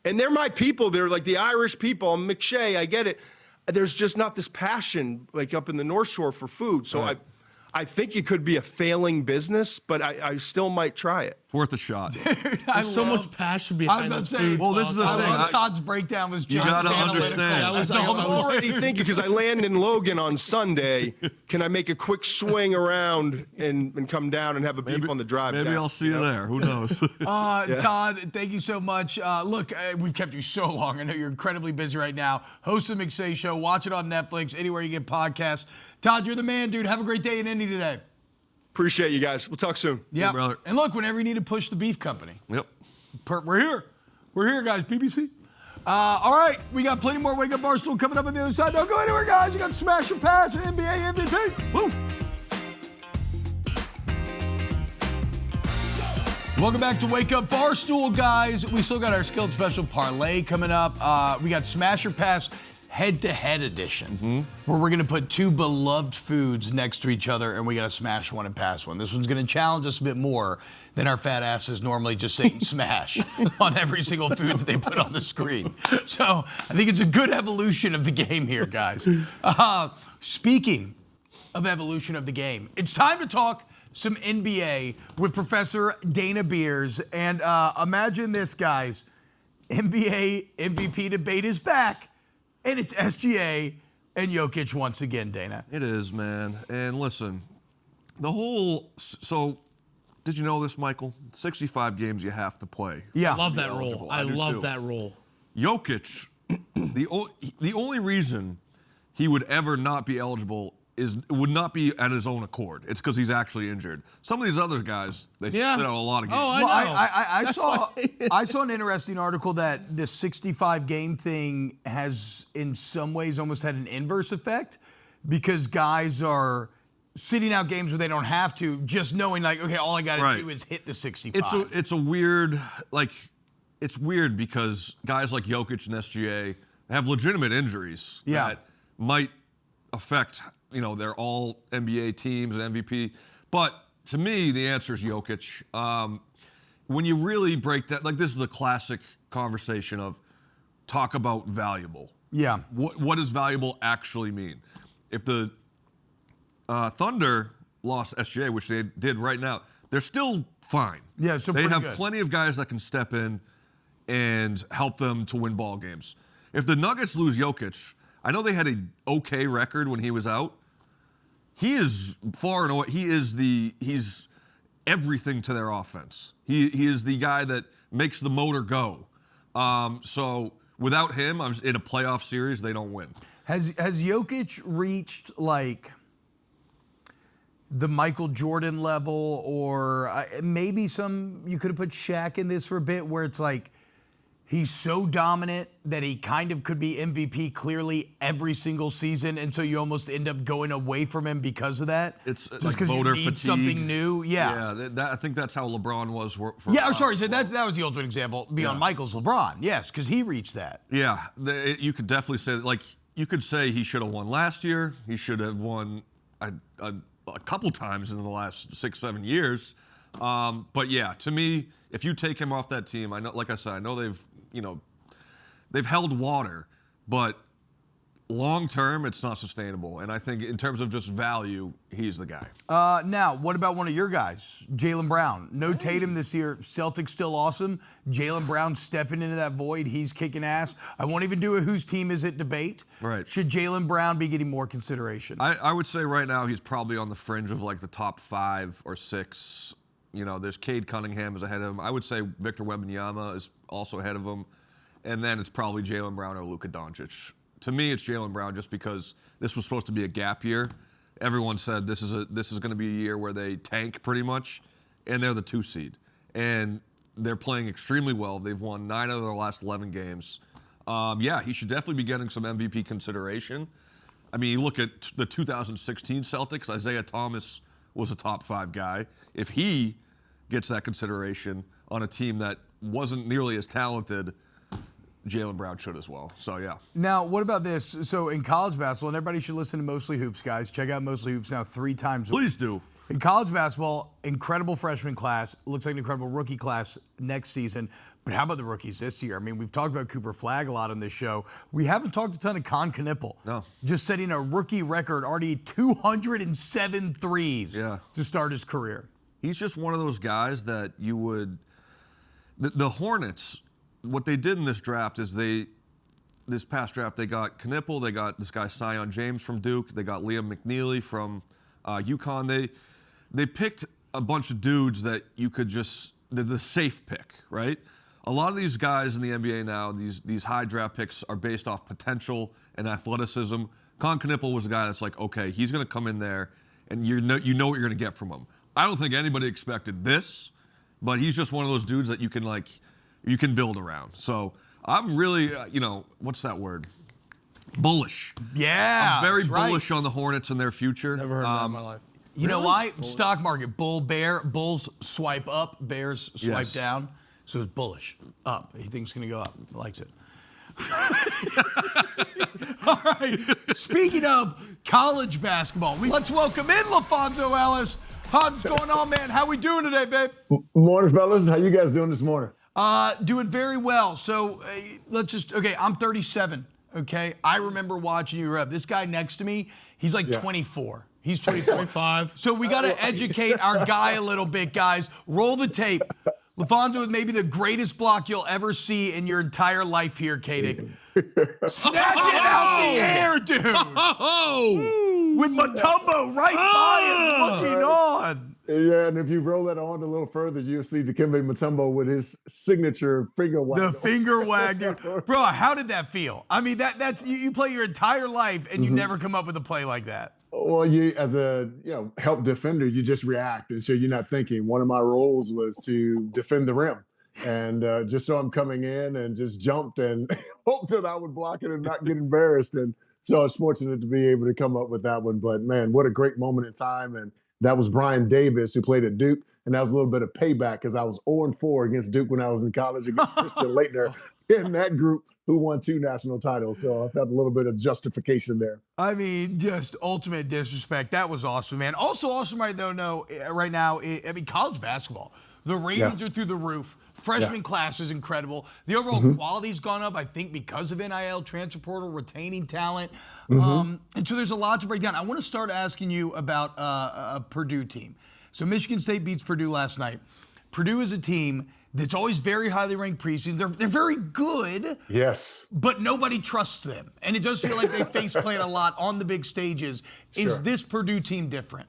and they're my people. They're like the Irish people. I'm McShay. I get it. There's just not this passion like up in the North Shore for food. So right. I think it could be a failing business, but I still might try it. It's worth a shot. There's so much passion behind this food. Well, this is the thing. love Todd's breakdown was just You gotta analytical. understand. I'm already thinking because I land in Logan on Sunday. Can I make a quick swing around and come down and have a beef on the drive? Maybe down, I'll see you there. Who knows? Todd, thank you so much. Look, we've kept you so long. I know you're incredibly busy right now. Host the McShay Show. Watch it on Netflix, anywhere you get podcasts. Todd, you're the man, dude. Have a great day in Indy today. Appreciate you guys. We'll talk soon. Yeah, brother. And look, whenever you need to push the beef company. Yep. We're here. We're here, guys. BBC. All right, we got plenty more Wake Up Barstool coming up on the other side. Don't go anywhere, guys. You got Smash or Pass and NBA MVP. Woo! Welcome back to Wake Up Barstool, guys. We still got our Skillet Special Parlay coming up. We got Smash or Pass head-to-head edition, where we're going to put two beloved foods next to each other, and we got to smash one and pass one. This one's going to challenge us a bit more than our fat asses normally just saying smash on every single food that they put on the screen. So I think it's a good evolution of the game here, guys. Speaking of evolution of the game, it's time to talk some NBA with Professor Dana Beers. And imagine this, guys. NBA MVP debate is back, and it's SGA and Jokic once again, Dana. It is, man. And listen, so did you know this, Michael? 65 games you have to play. Yeah. I love that rule. I love that rule. Jokic, the only reason he would ever not be eligible would not be at his own accord. It's because he's actually injured. Some of these other guys, they sit out a lot of games. Oh, I know. I saw an interesting article that the 65 game thing has in some ways almost had an inverse effect because guys are sitting out games where they don't have to, just knowing like, okay, all I got to do is hit the 65. It's a weird, it's weird because guys like Jokic and SGA have legitimate injuries that might affect, they're all NBA teams and MVP. But to me, the answer is Jokic. When you really break that, this is a classic conversation of talk about valuable. Yeah. What does valuable actually mean? If the Thunder lost SGA, which they did right now, they're still fine. Yeah, so they have good. plenty of guys that can step in and help them to win ball games. If the Nuggets lose Jokic, I know they had an okay record when he was out. He is far and away. He's everything to their offense. He is the guy that makes the motor go. So without him, in a playoff series, they don't win. Has Jokic reached the Michael Jordan level, or maybe you could have put Shaq in this for a bit, where it's he's so dominant that he kind of could be MVP clearly every single season, and so you almost end up going away from him because of that? It's just because you need fatigue. something new. Yeah, I think that's how LeBron was for sorry, so that was the ultimate example beyond Michael's LeBron. Yes, because he reached that. Yeah, you could definitely say you could say he should have won last year. He should have won a couple times in the last 6-7 years. But yeah, to me, if you take him off that team, I know, like I said, I know they've held water, but long term, it's not sustainable. And I think in terms of just value, he's the guy. Now, what about one of your guys, Jaylen Brown? No Tatum this year. Celtics still awesome. Jaylen Brown stepping into that void. He's kicking ass. I won't even do a whose team is it debate. Right. Should Jaylen Brown be getting more consideration? I would say right now he's probably on the fringe of the top 5 or 6. There's Cade Cunningham is ahead of him. I would say Victor Wembanyama is also ahead of him. And then it's probably Jaylen Brown or Luka Doncic. To me, it's Jaylen Brown just because this was supposed to be a gap year. Everyone said this is going to be a year where they tank pretty much, and they're the 2 seed. And they're playing extremely well. They've won 9 out of their last 11 games. He should definitely be getting some MVP consideration. I mean, you look at the 2016 Celtics, Isaiah Thomas was a top 5 guy. If he gets that consideration on a team that wasn't nearly as talented, Jaylen Brown should as well. So, yeah. Now, what about this? So, in college basketball, and everybody should listen to Mostly Hoops, guys. Check out Mostly Hoops now 3 times a week. Please do. In college basketball, incredible freshman class. Looks like an incredible rookie class next season. But how about the rookies this year? I mean, we've talked about Cooper Flagg a lot on this show. We haven't talked a ton of Con Knippel. No. Just setting a rookie record, already 207 threes to start his career. He's just one of those guys that you would – the Hornets, what they did in this draft is this past draft, they got Knippel, they got this guy Sion James from Duke, they got Liam McNeely from UConn. They picked a bunch of dudes that you could just – the safe pick, right? A lot of these guys in the NBA now, these high draft picks are based off potential and athleticism. Con Knippel was a guy that's okay, he's going to come in there and you know what you're going to get from him. I don't think anybody expected this, but he's just one of those dudes that you can build around. So I'm really, what's that word? Bullish. Yeah. I'm very bullish on the Hornets and their future. Never heard that in my life. You know why? Stock market, bull, bear. Bulls swipe up, bears swipe down. So it's bullish, up. He thinks it's going to go up. He likes it. All right. Speaking of college basketball, let's welcome in Laphonso Ellis. What's going on, man? How we doing today, babe? Morning, fellas. How you guys doing this morning? Doing very well. So I'm 37, okay? I remember watching you up. This guy next to me, he's 24. He's 24. 25. So we got to educate our guy a little bit, guys. Roll the tape. Laphonso with maybe the greatest block you'll ever see in your entire life here, Katic. Snatch it out the air, dude. With Mutombo right by him, looking on. Yeah, and if you roll that on a little further, you'll see Dikembe Mutombo with his signature finger wag. The finger wag, dude. Bro, how did that feel? I mean, that's you play your entire life and you never come up with a play like that. Well, you as a help defender, you just react, and so you're not thinking. One of my roles was to defend the rim, and just so I'm coming in and just jumped and hoped that I would block it and not get embarrassed. And so I was fortunate to be able to come up with that one. But man, what a great moment in time! And that was Brian Davis, who played at Duke, and that was a little bit of payback because I was 0-4 against Duke when I was in college against Christian Laettner in that group, who won 2 national titles. So I felt a little bit of justification there. I mean, just ultimate disrespect. That was awesome, man. Also awesome right now, I mean, college basketball. The ratings are through the roof. Freshman class is incredible. The overall quality's gone up, I think, because of NIL, transfer portal, retaining talent. And so there's a lot to break down. I want to start asking you about a Purdue team. So Michigan State beats Purdue last night. Purdue is a team that's always very highly ranked preseason. They're very good. Yes. But nobody trusts them. And it does feel like they face plant a lot on the big stages. Is this Purdue team different?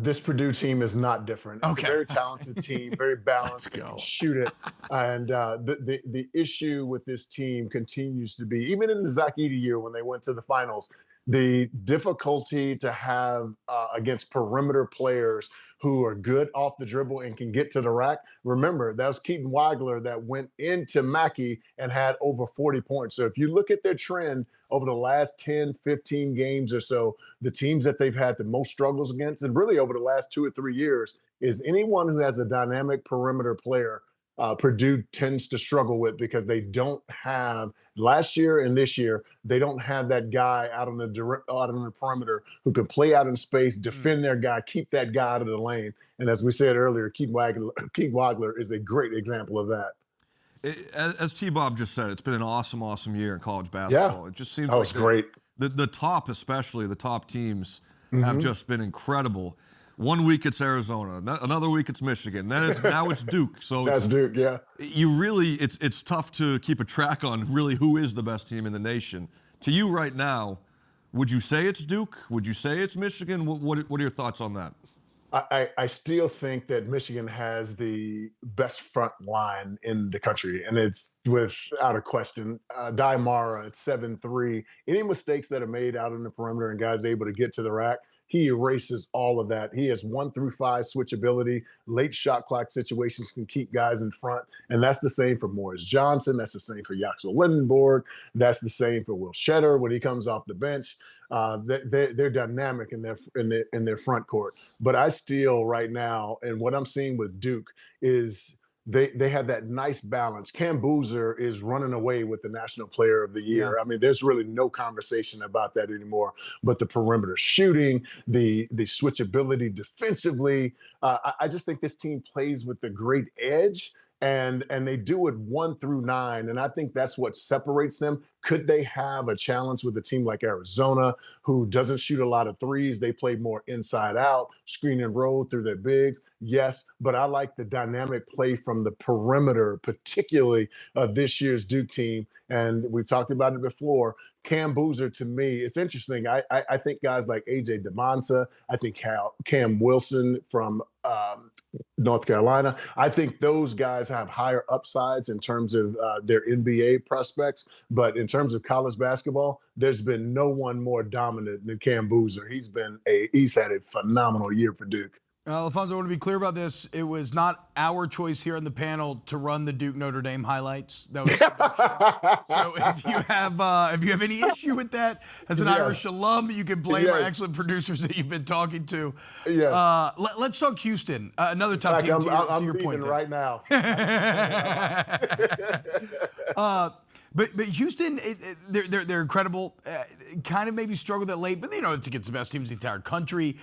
This Purdue team is not different. It's Okay. a very talented team, very balanced, can shoot it. And the issue with this team continues to be, even in the Zach Edey year when they went to the finals, the difficulty to have against perimeter players who are good off the dribble and can get to the rack. Remember, that was Keaton Weigler that went into Mackey and had over 40 points. So if you look at their trend over the last 10, 15 games or so, the teams that they've had the most struggles against, and really over the last 2 or 3 years, is anyone who has a dynamic perimeter player. Purdue tends to struggle with because they don't have last year and this year they don't have that guy out on the perimeter who can play out in space, defend their guy, keep that guy out of the lane. And as we said earlier, Keaton Weigler is a great example of that. As T-Bob just said, it's been an awesome year in college basketball. Yeah. It just seems That was great. The top, especially the top teams, have just been incredible. One week it's Arizona, another week it's Michigan, now it's Duke. So That's Duke, yeah. You really, it's tough to keep a track on really who is the best team in the nation. To you right now, would you say it's Duke? Would you say it's Michigan? What are your thoughts on that? I still think that Michigan has the best front line in the country, and it's without a question. Di Mara at 7'3". Any mistakes that are made out in the perimeter and guys able to get to the rack, he erases all of that. He has 1 through 5 switchability. Late shot clock situations can keep guys in front. And that's the same for Morris Johnson. That's the same for Yaxel Lindenborg. That's the same for Will Shetter when he comes off the bench. They're dynamic in their front court. But I still right now, and what I'm seeing with Duke is they have that nice balance. Cam Boozer is running away with the National Player of the Year. Yeah. I mean, there's really no conversation about that anymore. But the perimeter shooting, the switchability defensively, I just think this team plays with the great edge. And they do it 1 through 9. And I think that's what separates them. Could they have a challenge with a team like Arizona, who doesn't shoot a lot of threes? They play more inside out, screen and roll through their bigs. Yes, but I like the dynamic play from the perimeter, particularly of this year's Duke team. And we've talked about it before. Cam Boozer, to me, it's interesting. I think guys like A.J. DeMonsa, I think Cam Wilson from North Carolina, I think those guys have higher upsides in terms of their NBA prospects. But in terms of college basketball, there's been no one more dominant than Cam Boozer. He's had a phenomenal year for Duke. Laphonso, I want to be clear about this. It was not our choice here on the panel to run the Duke Notre Dame highlights. That was so if you have any issue with that, as an Irish alum, you can blame our excellent producers that you've been talking to. Yes. Let's talk Houston, another top team. I'm to your point right now. But Houston, they're incredible. Kind of maybe struggled that late, but it's against the best teams in the entire country.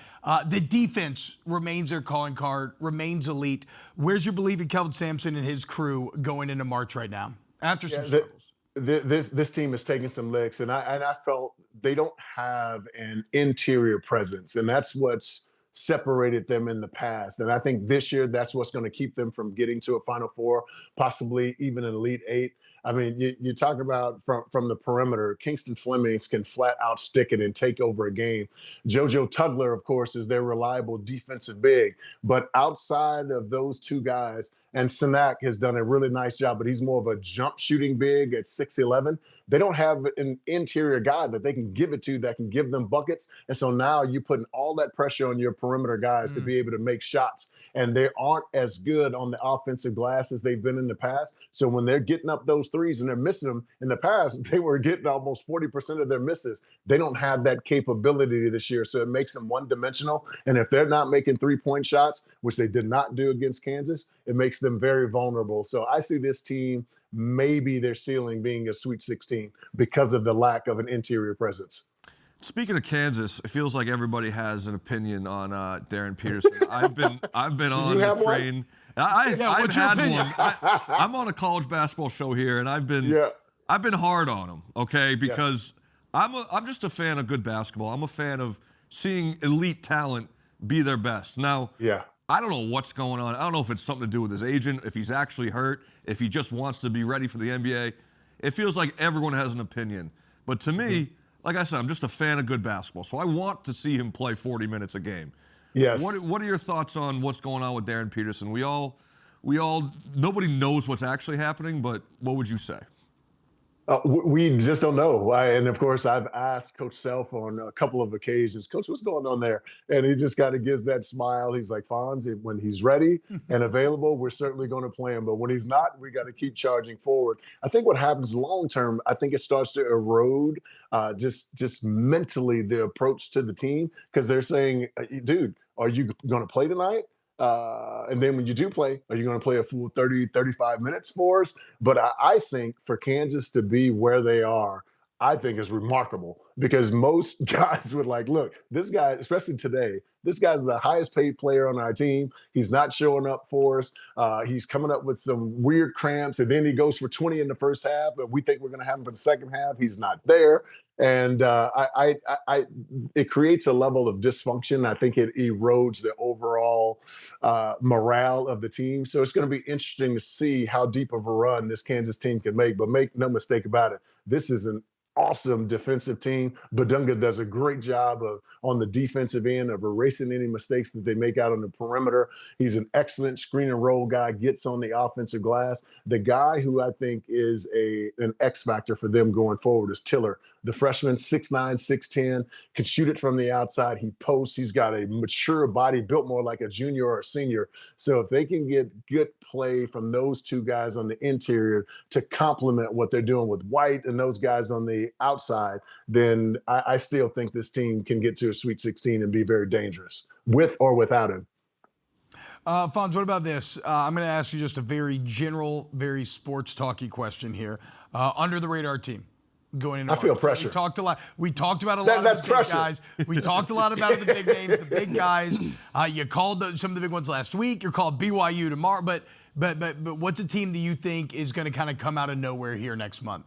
The defense remains their calling card, remains elite. Where's your belief in Kelvin Sampson and his crew going into March right now after some struggles? This team is taking some licks, and I felt they don't have an interior presence, and that's what's separated them in the past. And I think this year, that's what's going to keep them from getting to a Final Four, possibly even an Elite Eight. I mean, you talk about from the perimeter, Kingston Flemings can flat out stick it and take over a game. JoJo Tugler, of course, is their reliable defensive big. But outside of those two guys, and Sinak has done a really nice job, but he's more of a jump shooting big at 6'11". They don't have an interior guy that they can give it to that can give them buckets. And so now you're putting all that pressure on your perimeter guys to be able to make shots. And they aren't as good on the offensive glass as they've been in the past. So when they're getting up those threes and they're missing them, in the past, they were getting almost 40% of their misses. They don't have that capability this year. So it makes them one-dimensional. And if they're not making three-point shots, which they did not do against Kansas, it makes them very vulnerable. So I see this team, maybe their ceiling being a Sweet 16 because of the lack of an interior presence. Speaking of Kansas, it feels like everybody has an opinion on Darren Peterson. I've been on the train. I've had one. I'm on a college basketball show here, and I've been hard on him. Okay, because I'm just a fan of good basketball. I'm a fan of seeing elite talent be their best. Now, I don't know what's going on. I don't know if it's something to do with his agent, if he's actually hurt, if he just wants to be ready for the NBA. It feels like everyone has an opinion. But to me, like I said, I'm just a fan of good basketball. So I want to see him play 40 minutes a game. Yes. What are your thoughts on what's going on with Darren Peterson? We all, nobody knows what's actually happening, but what would you say? We just don't know. And of course, I've asked Coach Self on a couple of occasions, Coach, what's going on there? And he just kind of gives that smile. He's like, Fonz, when he's ready and available, we're certainly going to play him. But when he's not, we got to keep charging forward. I think what happens long term, I think it starts to erode just mentally the approach to the team, because they're saying, dude, are you going to play tonight? And then when you do play, are you going to play a full 30, 35 minutes for us? But I think for Kansas to be where they are, I think is remarkable, because most guys would like, look, this guy, especially today, this guy's the highest paid player on our team. He's not showing up for us. He's coming up with some weird cramps, and then he goes for 20 in the first half, but we think we're going to have him for the second half. He's not there. And it creates a level of dysfunction. I think it erodes the overall morale of the team. So it's going to be interesting to see how deep of a run this Kansas team can make. But make no mistake about it, this is an awesome defensive team. Badunga does a great job on the defensive end of erasing any mistakes that they make out on the perimeter. He's an excellent screen and roll guy, gets on the offensive glass. The guy who I think is an X factor for them going forward is Tiller. The freshman, 6'9", 6'10", can shoot it from the outside. He posts. He's got a mature body, built more like a junior or a senior. So if they can get good play from those two guys on the interior to complement what they're doing with White and those guys on the outside, then I still think this team can get to a Sweet 16 and be very dangerous, with or without him. Fonz, what about this? I'm going to ask you just a very general, very sports talky question here. Under the radar team. Going into I feel pressure. We talked about a lot of the big guys. We talked a lot about the big names, the big guys. You called some of the big ones last week. You're called BYU tomorrow. But what's a team that you think is going to kind of come out of nowhere here next month?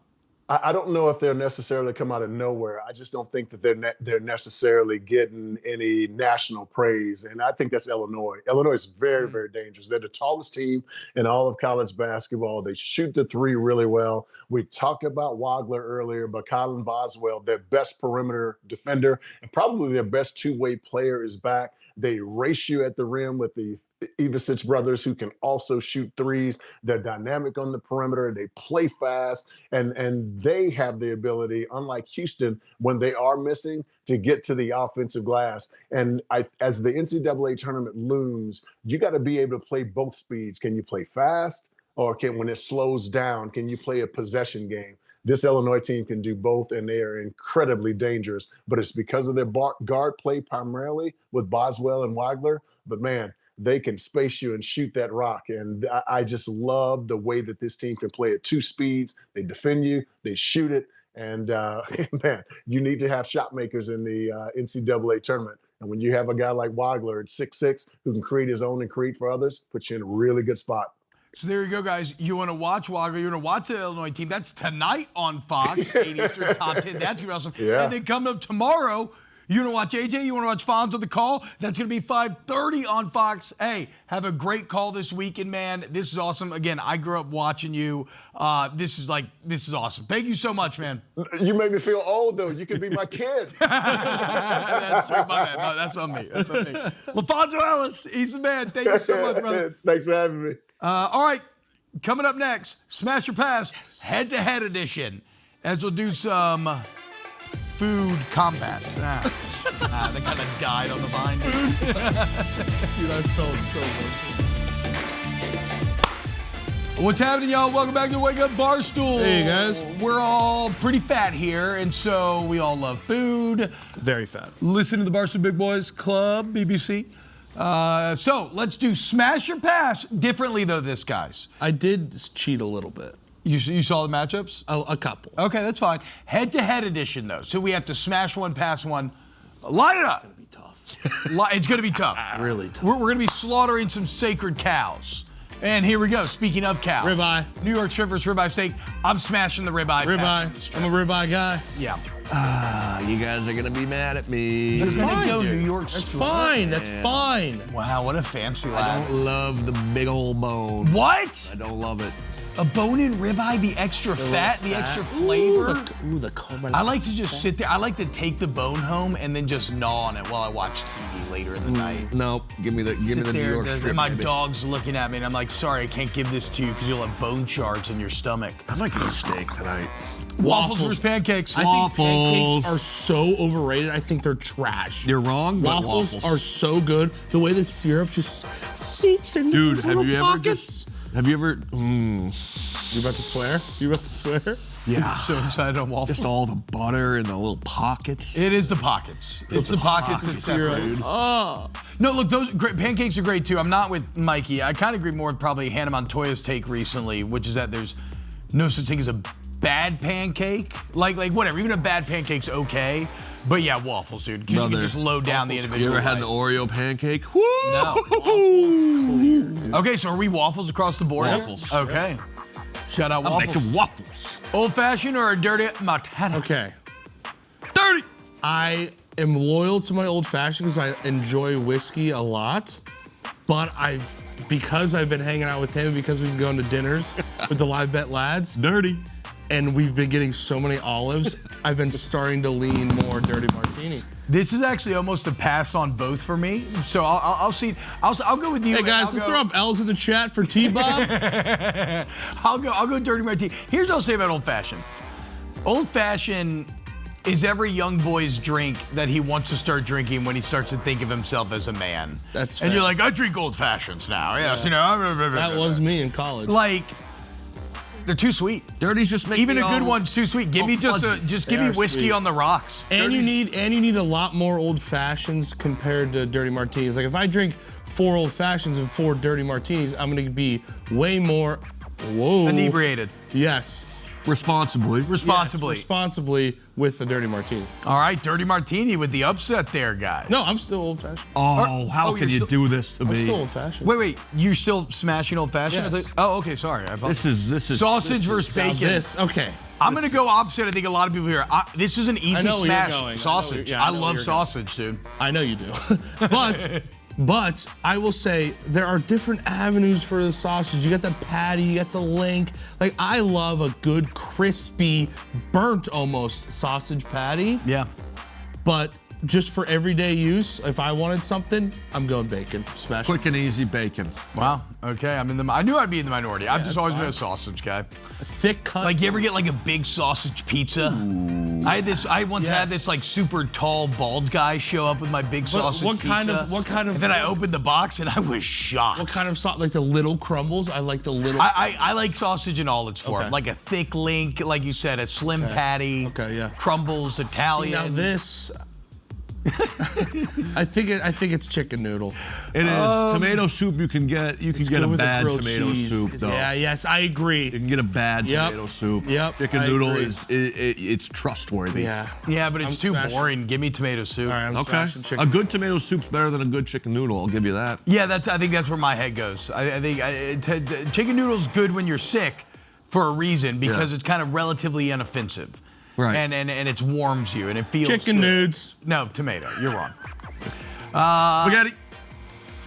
I don't know if they'll necessarily come out of nowhere. I just don't think that they're necessarily getting any national praise. And I think that's Illinois. Illinois is very, very dangerous. They're the tallest team in all of college basketball. They shoot the three really well. We talked about Wagler earlier, but Colin Boswell, their best perimeter defender and probably their best two-way player, is back. They race you at the rim with the Ivisic brothers, who can also shoot threes. They're dynamic on the perimeter. They play fast, and they have the ability, unlike Houston, when they are missing, to get to the offensive glass. And as the NCAA tournament looms, you got to be able to play both speeds. Can you play fast, or when it slows down, can you play a possession game? This Illinois team can do both, and they are incredibly dangerous. But it's because of their guard play primarily with Boswell and Wagler. But, man, they can space you and shoot that rock. And I just love the way that this team can play at two speeds. They defend you, they shoot it. And, man, you need to have shot makers in the NCAA tournament. And when you have a guy like Wagler at 6'6", who can create his own and create for others, puts you in a really good spot. So there you go, guys. You want to watch Wagler, you want to watch the Illinois team. That's tonight on Fox, 8 Eastern, top 10. That's going to be awesome. Yeah. And then coming up tomorrow, You want to watch AJ? You want to watch Fonz on the call? That's going to be 5:30 on Fox. Hey, have a great call this weekend, man. This is awesome. Again, I grew up watching you. This is awesome. Thank you so much, man. You make me feel old, though. You could be my kid. That's true, my man. No, that's on me. Laphonso Ellis, he's the man. Thank you so much, brother. Thanks for having me. All right, coming up next, Smash or Pass, head-to-head edition, as we'll do some food combat. That kind of died on the mind. Dude, I felt so good. What's happening, y'all? Welcome back to Wake Up Barstool. Hey, guys. We're all pretty fat here, and so we all love food. Very fat. Listen to the Barstool Big Boys Club, BBC. So let's do Smash or Pass differently, though, guys. I did cheat a little bit. You saw the matchups? A couple. Okay, that's fine. Head-to-head edition, though. So we have to smash one, pass one. Line it up. It's gonna be tough. It's going to be tough. Really tough. We're going to be slaughtering some sacred cows. And here we go. Speaking of cows. Ribeye. New York strip versus ribeye steak. I'm smashing the ribeye. Ribeye. I'm a ribeye guy. Yeah. You guys are going to be mad at me. It's going to fine, go dude. New York That's strip. fine. That's fine. Wow, what a fancy I lad. don't love the big old bone. What? I don't love it. A bone-in ribeye, the extra fat, the extra flavor. Ooh, the carbon. I like to just sit there. I like to take the bone home and then just gnaw on it while I watch TV later in the night. No, give me the New York strip, and my baby. dog's looking at me, and I'm like, sorry, I can't give this to you because you'll have bone shards in your stomach. I'm not getting a steak tonight. Waffles versus pancakes. I think pancakes are so overrated. I think they're trash. You're wrong, but Waffles are so good. The way the syrup just seeps in Dude, those have little you ever pockets. You about to swear? You about to swear? Yeah. So excited on waffles. Just all the butter and the little pockets. It is the pockets. It's the pockets that separate. Oh. No, look, those pancakes are great too. I'm not with Mikey. I kind of agree more with probably Hannah Montoya's take recently, which is that there's no such thing as a bad pancake. Like whatever, even a bad pancake's okay. But yeah, waffles, dude. Because you can just load down the individual. You ever had an bites. Oreo pancake? Woo! No. Okay, so are we waffles across the board? Waffles. Okay. Shout out I'm waffles. making waffles. Old fashioned or a dirty Martini? Okay. Dirty. I am loyal to my old fashioned because I enjoy whiskey a lot. But because I've been hanging out with him, because we've been going to dinners with the Live Bet lads, Dirty. and we've been getting so many olives, I've been starting to lean more dirty martini. This is actually almost a pass on both for me. So I'll see. I'll go with you. Hey guys, let's throw up L's in the chat for T-Bob. I'll go dirty martini. Here's what I'll say about old fashioned. Old fashioned is every young boy's drink that he wants to start drinking when he starts to think of himself as a man. That's and fair. you're like, I drink old fashions now. Yes, you know. That was me in college. like. They're too sweet. Dirty's just making Even a good one's too sweet. Give me just give me whiskey sweet. on the rocks. And you need a lot more old fashions compared to dirty martinis. Like if I drink 4 old fashions and 4 dirty martinis, I'm gonna be way more Inebriated. Yes. Responsibly. Yes, responsibly with the dirty martini. All right, dirty martini with the upset there, guys. No, I'm still old fashioned. Oh, how can you do this to I'm me? still old fashioned. Wait, you're still smashing old fashioned? Yes. Oh, okay, sorry. I apologize. This is Sausage versus bacon. Okay. I'm gonna go opposite. I think a lot of people here. This is an easy know where you're smash. going. Sausage. I I know where love you're going. sausage, dude. I know you do. But I will say there are different avenues for the sausage. You got the patty, you got the link. Like I love a good crispy, burnt almost sausage patty. Yeah. But just for everyday use, if I wanted something, I'm going bacon. Smash. quick and easy bacon. Wow. Okay. I knew I'd be in the minority. I've just that's always fine. been a sausage guy. Thick cut. Like you ever get like a big sausage pizza? I once had this like super tall bald guy show up with my big sausage what pizza. what kind of? And then I opened the box and I was shocked. What kind of sauce? Like the little crumbles. I like the little. I like sausage in all its form. Okay. Like a thick link, like you said, a slim patty. Okay, yeah. Crumbles, See, Italian. now this. I think it's chicken noodle. It is tomato soup. You can get a good with the bad grilled tomato cheese. soup though. Yeah, yes, I agree. You can get a bad Yep. tomato soup. Yep, Chicken I noodle agree. it's trustworthy. Yeah. Yeah, but it's I'm too smashing. boring. Give me tomato soup. All right, I'm Okay. smashing chicken. A good tomato soup's better than a good chicken noodle. I'll give you that. Yeah, I think that's where my head goes. I think chicken noodle's good when you're sick for a reason because it's kind of relatively inoffensive. Right. And it warms you and it feels Chicken good. nudes. No, tomato. You're wrong. Spaghetti.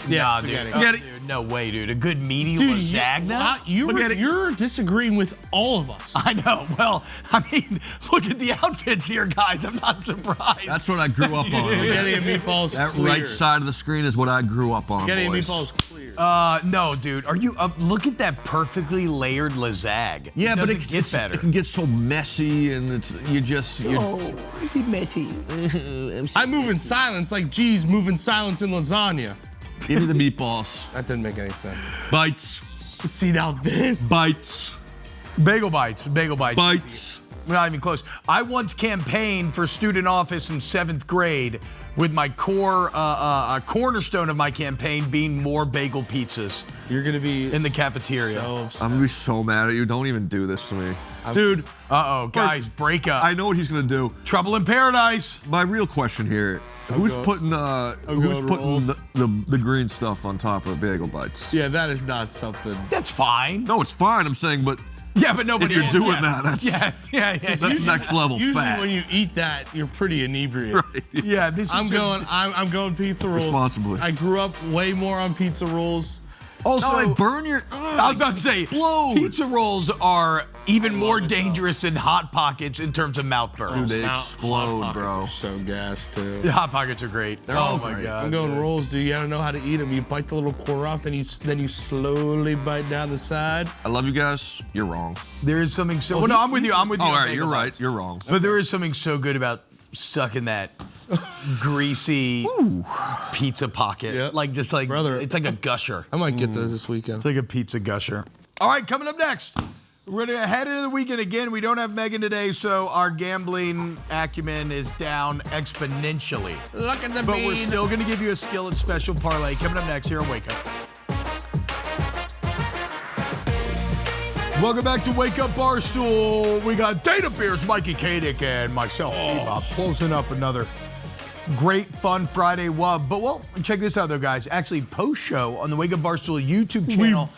Nah, spaghetti. dude. Spaghetti. Dude, no way, dude. A good meaty Dude, lasagna? you're disagreeing with all of us. I know. Well, I mean, look at the outfits here, guys. I'm not surprised. That's what I grew up on. Spaghetti and meatballs That clear. right side of the screen is what I grew up on, Spaghetti and boys. meatballs clear. No, dude. Are you look at that perfectly layered lasag. Yeah, but it gets better. It can get so messy, and you're messy. I move in silence like G's moving silence in lasagna. Give me the meatballs. That didn't make any sense. Bites. See, now this. Bites. Bagel bites. Bagel bites. Bites. Not even close. I once campaigned for student office in 7th grade with my core cornerstone of my campaign being more bagel pizzas You're going to be in the cafeteria. so upset. I'm gonna be so mad at you. Don't even do this to me. Dude. Uh-oh, guys, break up. I know what he's gonna do. Trouble in paradise. My real question here: who's putting rolls. the green stuff on top of bagel bites? Yeah, that is not something. That's fine. No, it's fine. I'm saying, but Yeah, but nobody if you're else. doing Yeah. that, that's Yeah. that's next level Usually fat. when you eat that, you're pretty inebriated. Yeah, this is I'm just- going pizza rolls. Responsibly. I grew up way more on pizza rolls. Also, No, I burn your. I was about to say, Explode. pizza rolls are even more dangerous than Hot Pockets in terms of mouth burn. Dude, they explode, bro. So gas too. The Hot Pockets are great. They're all my great. God. I'm going rolls, dude. You gotta know how to eat them. You bite the little core off, then you slowly bite down the side. I love you guys. You're wrong. There is something so. Well, no, I'm with you. I'm with you. Oh, on all right, bagel you're right. bites. You're wrong. But there is something so good about sucking that greasy pizza pocket. Yep. Like just like Brother. it's like a gusher. I might get those this weekend. It's like a pizza gusher. All right, coming up next. We're going to head into the weekend again. We don't have Megan today, so our gambling acumen is down exponentially. Look at the But we're bean. still going to give you a Skillet special parlay coming up next here on Wake Up. Welcome back to Wake Up Barstool. We got Dana Beers, Mikey Katic, and myself, Bob, closing up another great, fun Friday wub. But, well, check this out, though, guys. Actually, post-show on the Wake Up Barstool YouTube channel.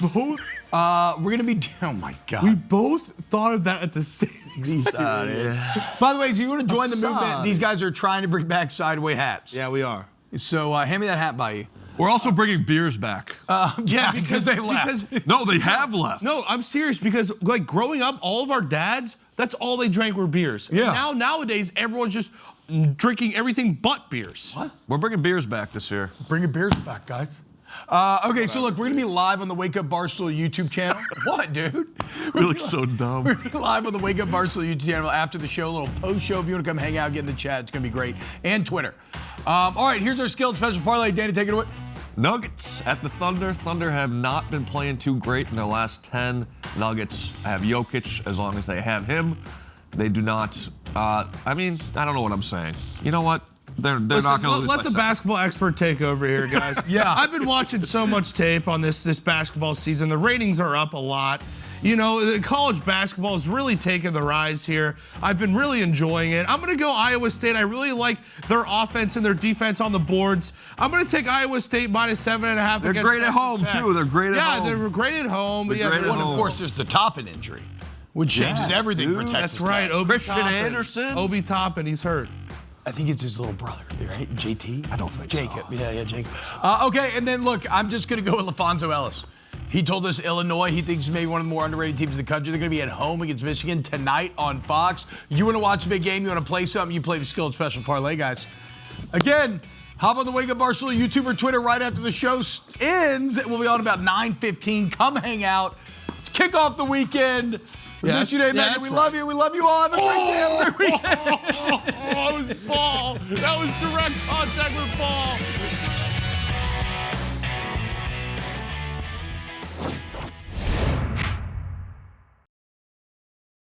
We're going to be, oh, my God. We both thought of that at the same time. By the way, if you want to join the movement, these guys are trying to bring back sideway hats. Yeah, we are. So hand me that hat by you. We're also bringing beers back. Yeah, because they left. No, they have left. No, I'm serious because like growing up, all of our dads, that's all they drank were beers. Yeah. And nowadays, everyone's just drinking everything but beers. What? We're bringing beers back this year. Bringing beers back, guys. Okay, so look, we're going to be live on the Wake Up Barstool YouTube channel. What, dude? We look so dumb. We're going to be live on the Wake Up Barstool YouTube channel after the show, a little post-show. If you want to come hang out, get in the chat, it's going to be great. And Twitter. All right, here's our Skillet special parlay. Dana, take it away. Nuggets at the Thunder. Thunder have not been playing too great in their last 10. Nuggets have Jokic as long as they have him. They do not. I don't know what I'm saying. You know what? They're not going to lose. Let the basketball expert take over here, guys. Yeah. I've been watching so much tape on this basketball season. The ratings are up a lot. You know, the college basketball has really taken the rise here. I've been really enjoying it. I'm going to go Iowa State. I really like their offense and their defense on the boards. I'm going to take Iowa State minus 7.5. They're against great at Texas home, Tech. too. They're great at home. Yeah, they're great at home. They're great at One, home. of course, there's the Toppin injury, which changes Yeah, everything for dude. Texas. That's right. Tech. Obi Christian Toppin. Anderson? Obi Toppin, he's hurt. I think it's his little brother, right? JT? I don't think Jacob. so. Yeah, Jacob. Okay, and then look, I'm just going to go with Laphonso Ellis. He told us Illinois, he thinks maybe one of the more underrated teams in the country. They're going to be at home against Michigan tonight on Fox. You want to watch a big game, you want to play something, you play the Skillet Special Parlay, guys. Again, hop on the Wake Up Barstool YouTube or Twitter right after the show ends. We'll be on about 9:15. Come hang out. Kick off the weekend. We miss you today, Megan. We love you. We love you all. Have a great day. Have a great weekend. That was ball. That was direct contact with ball.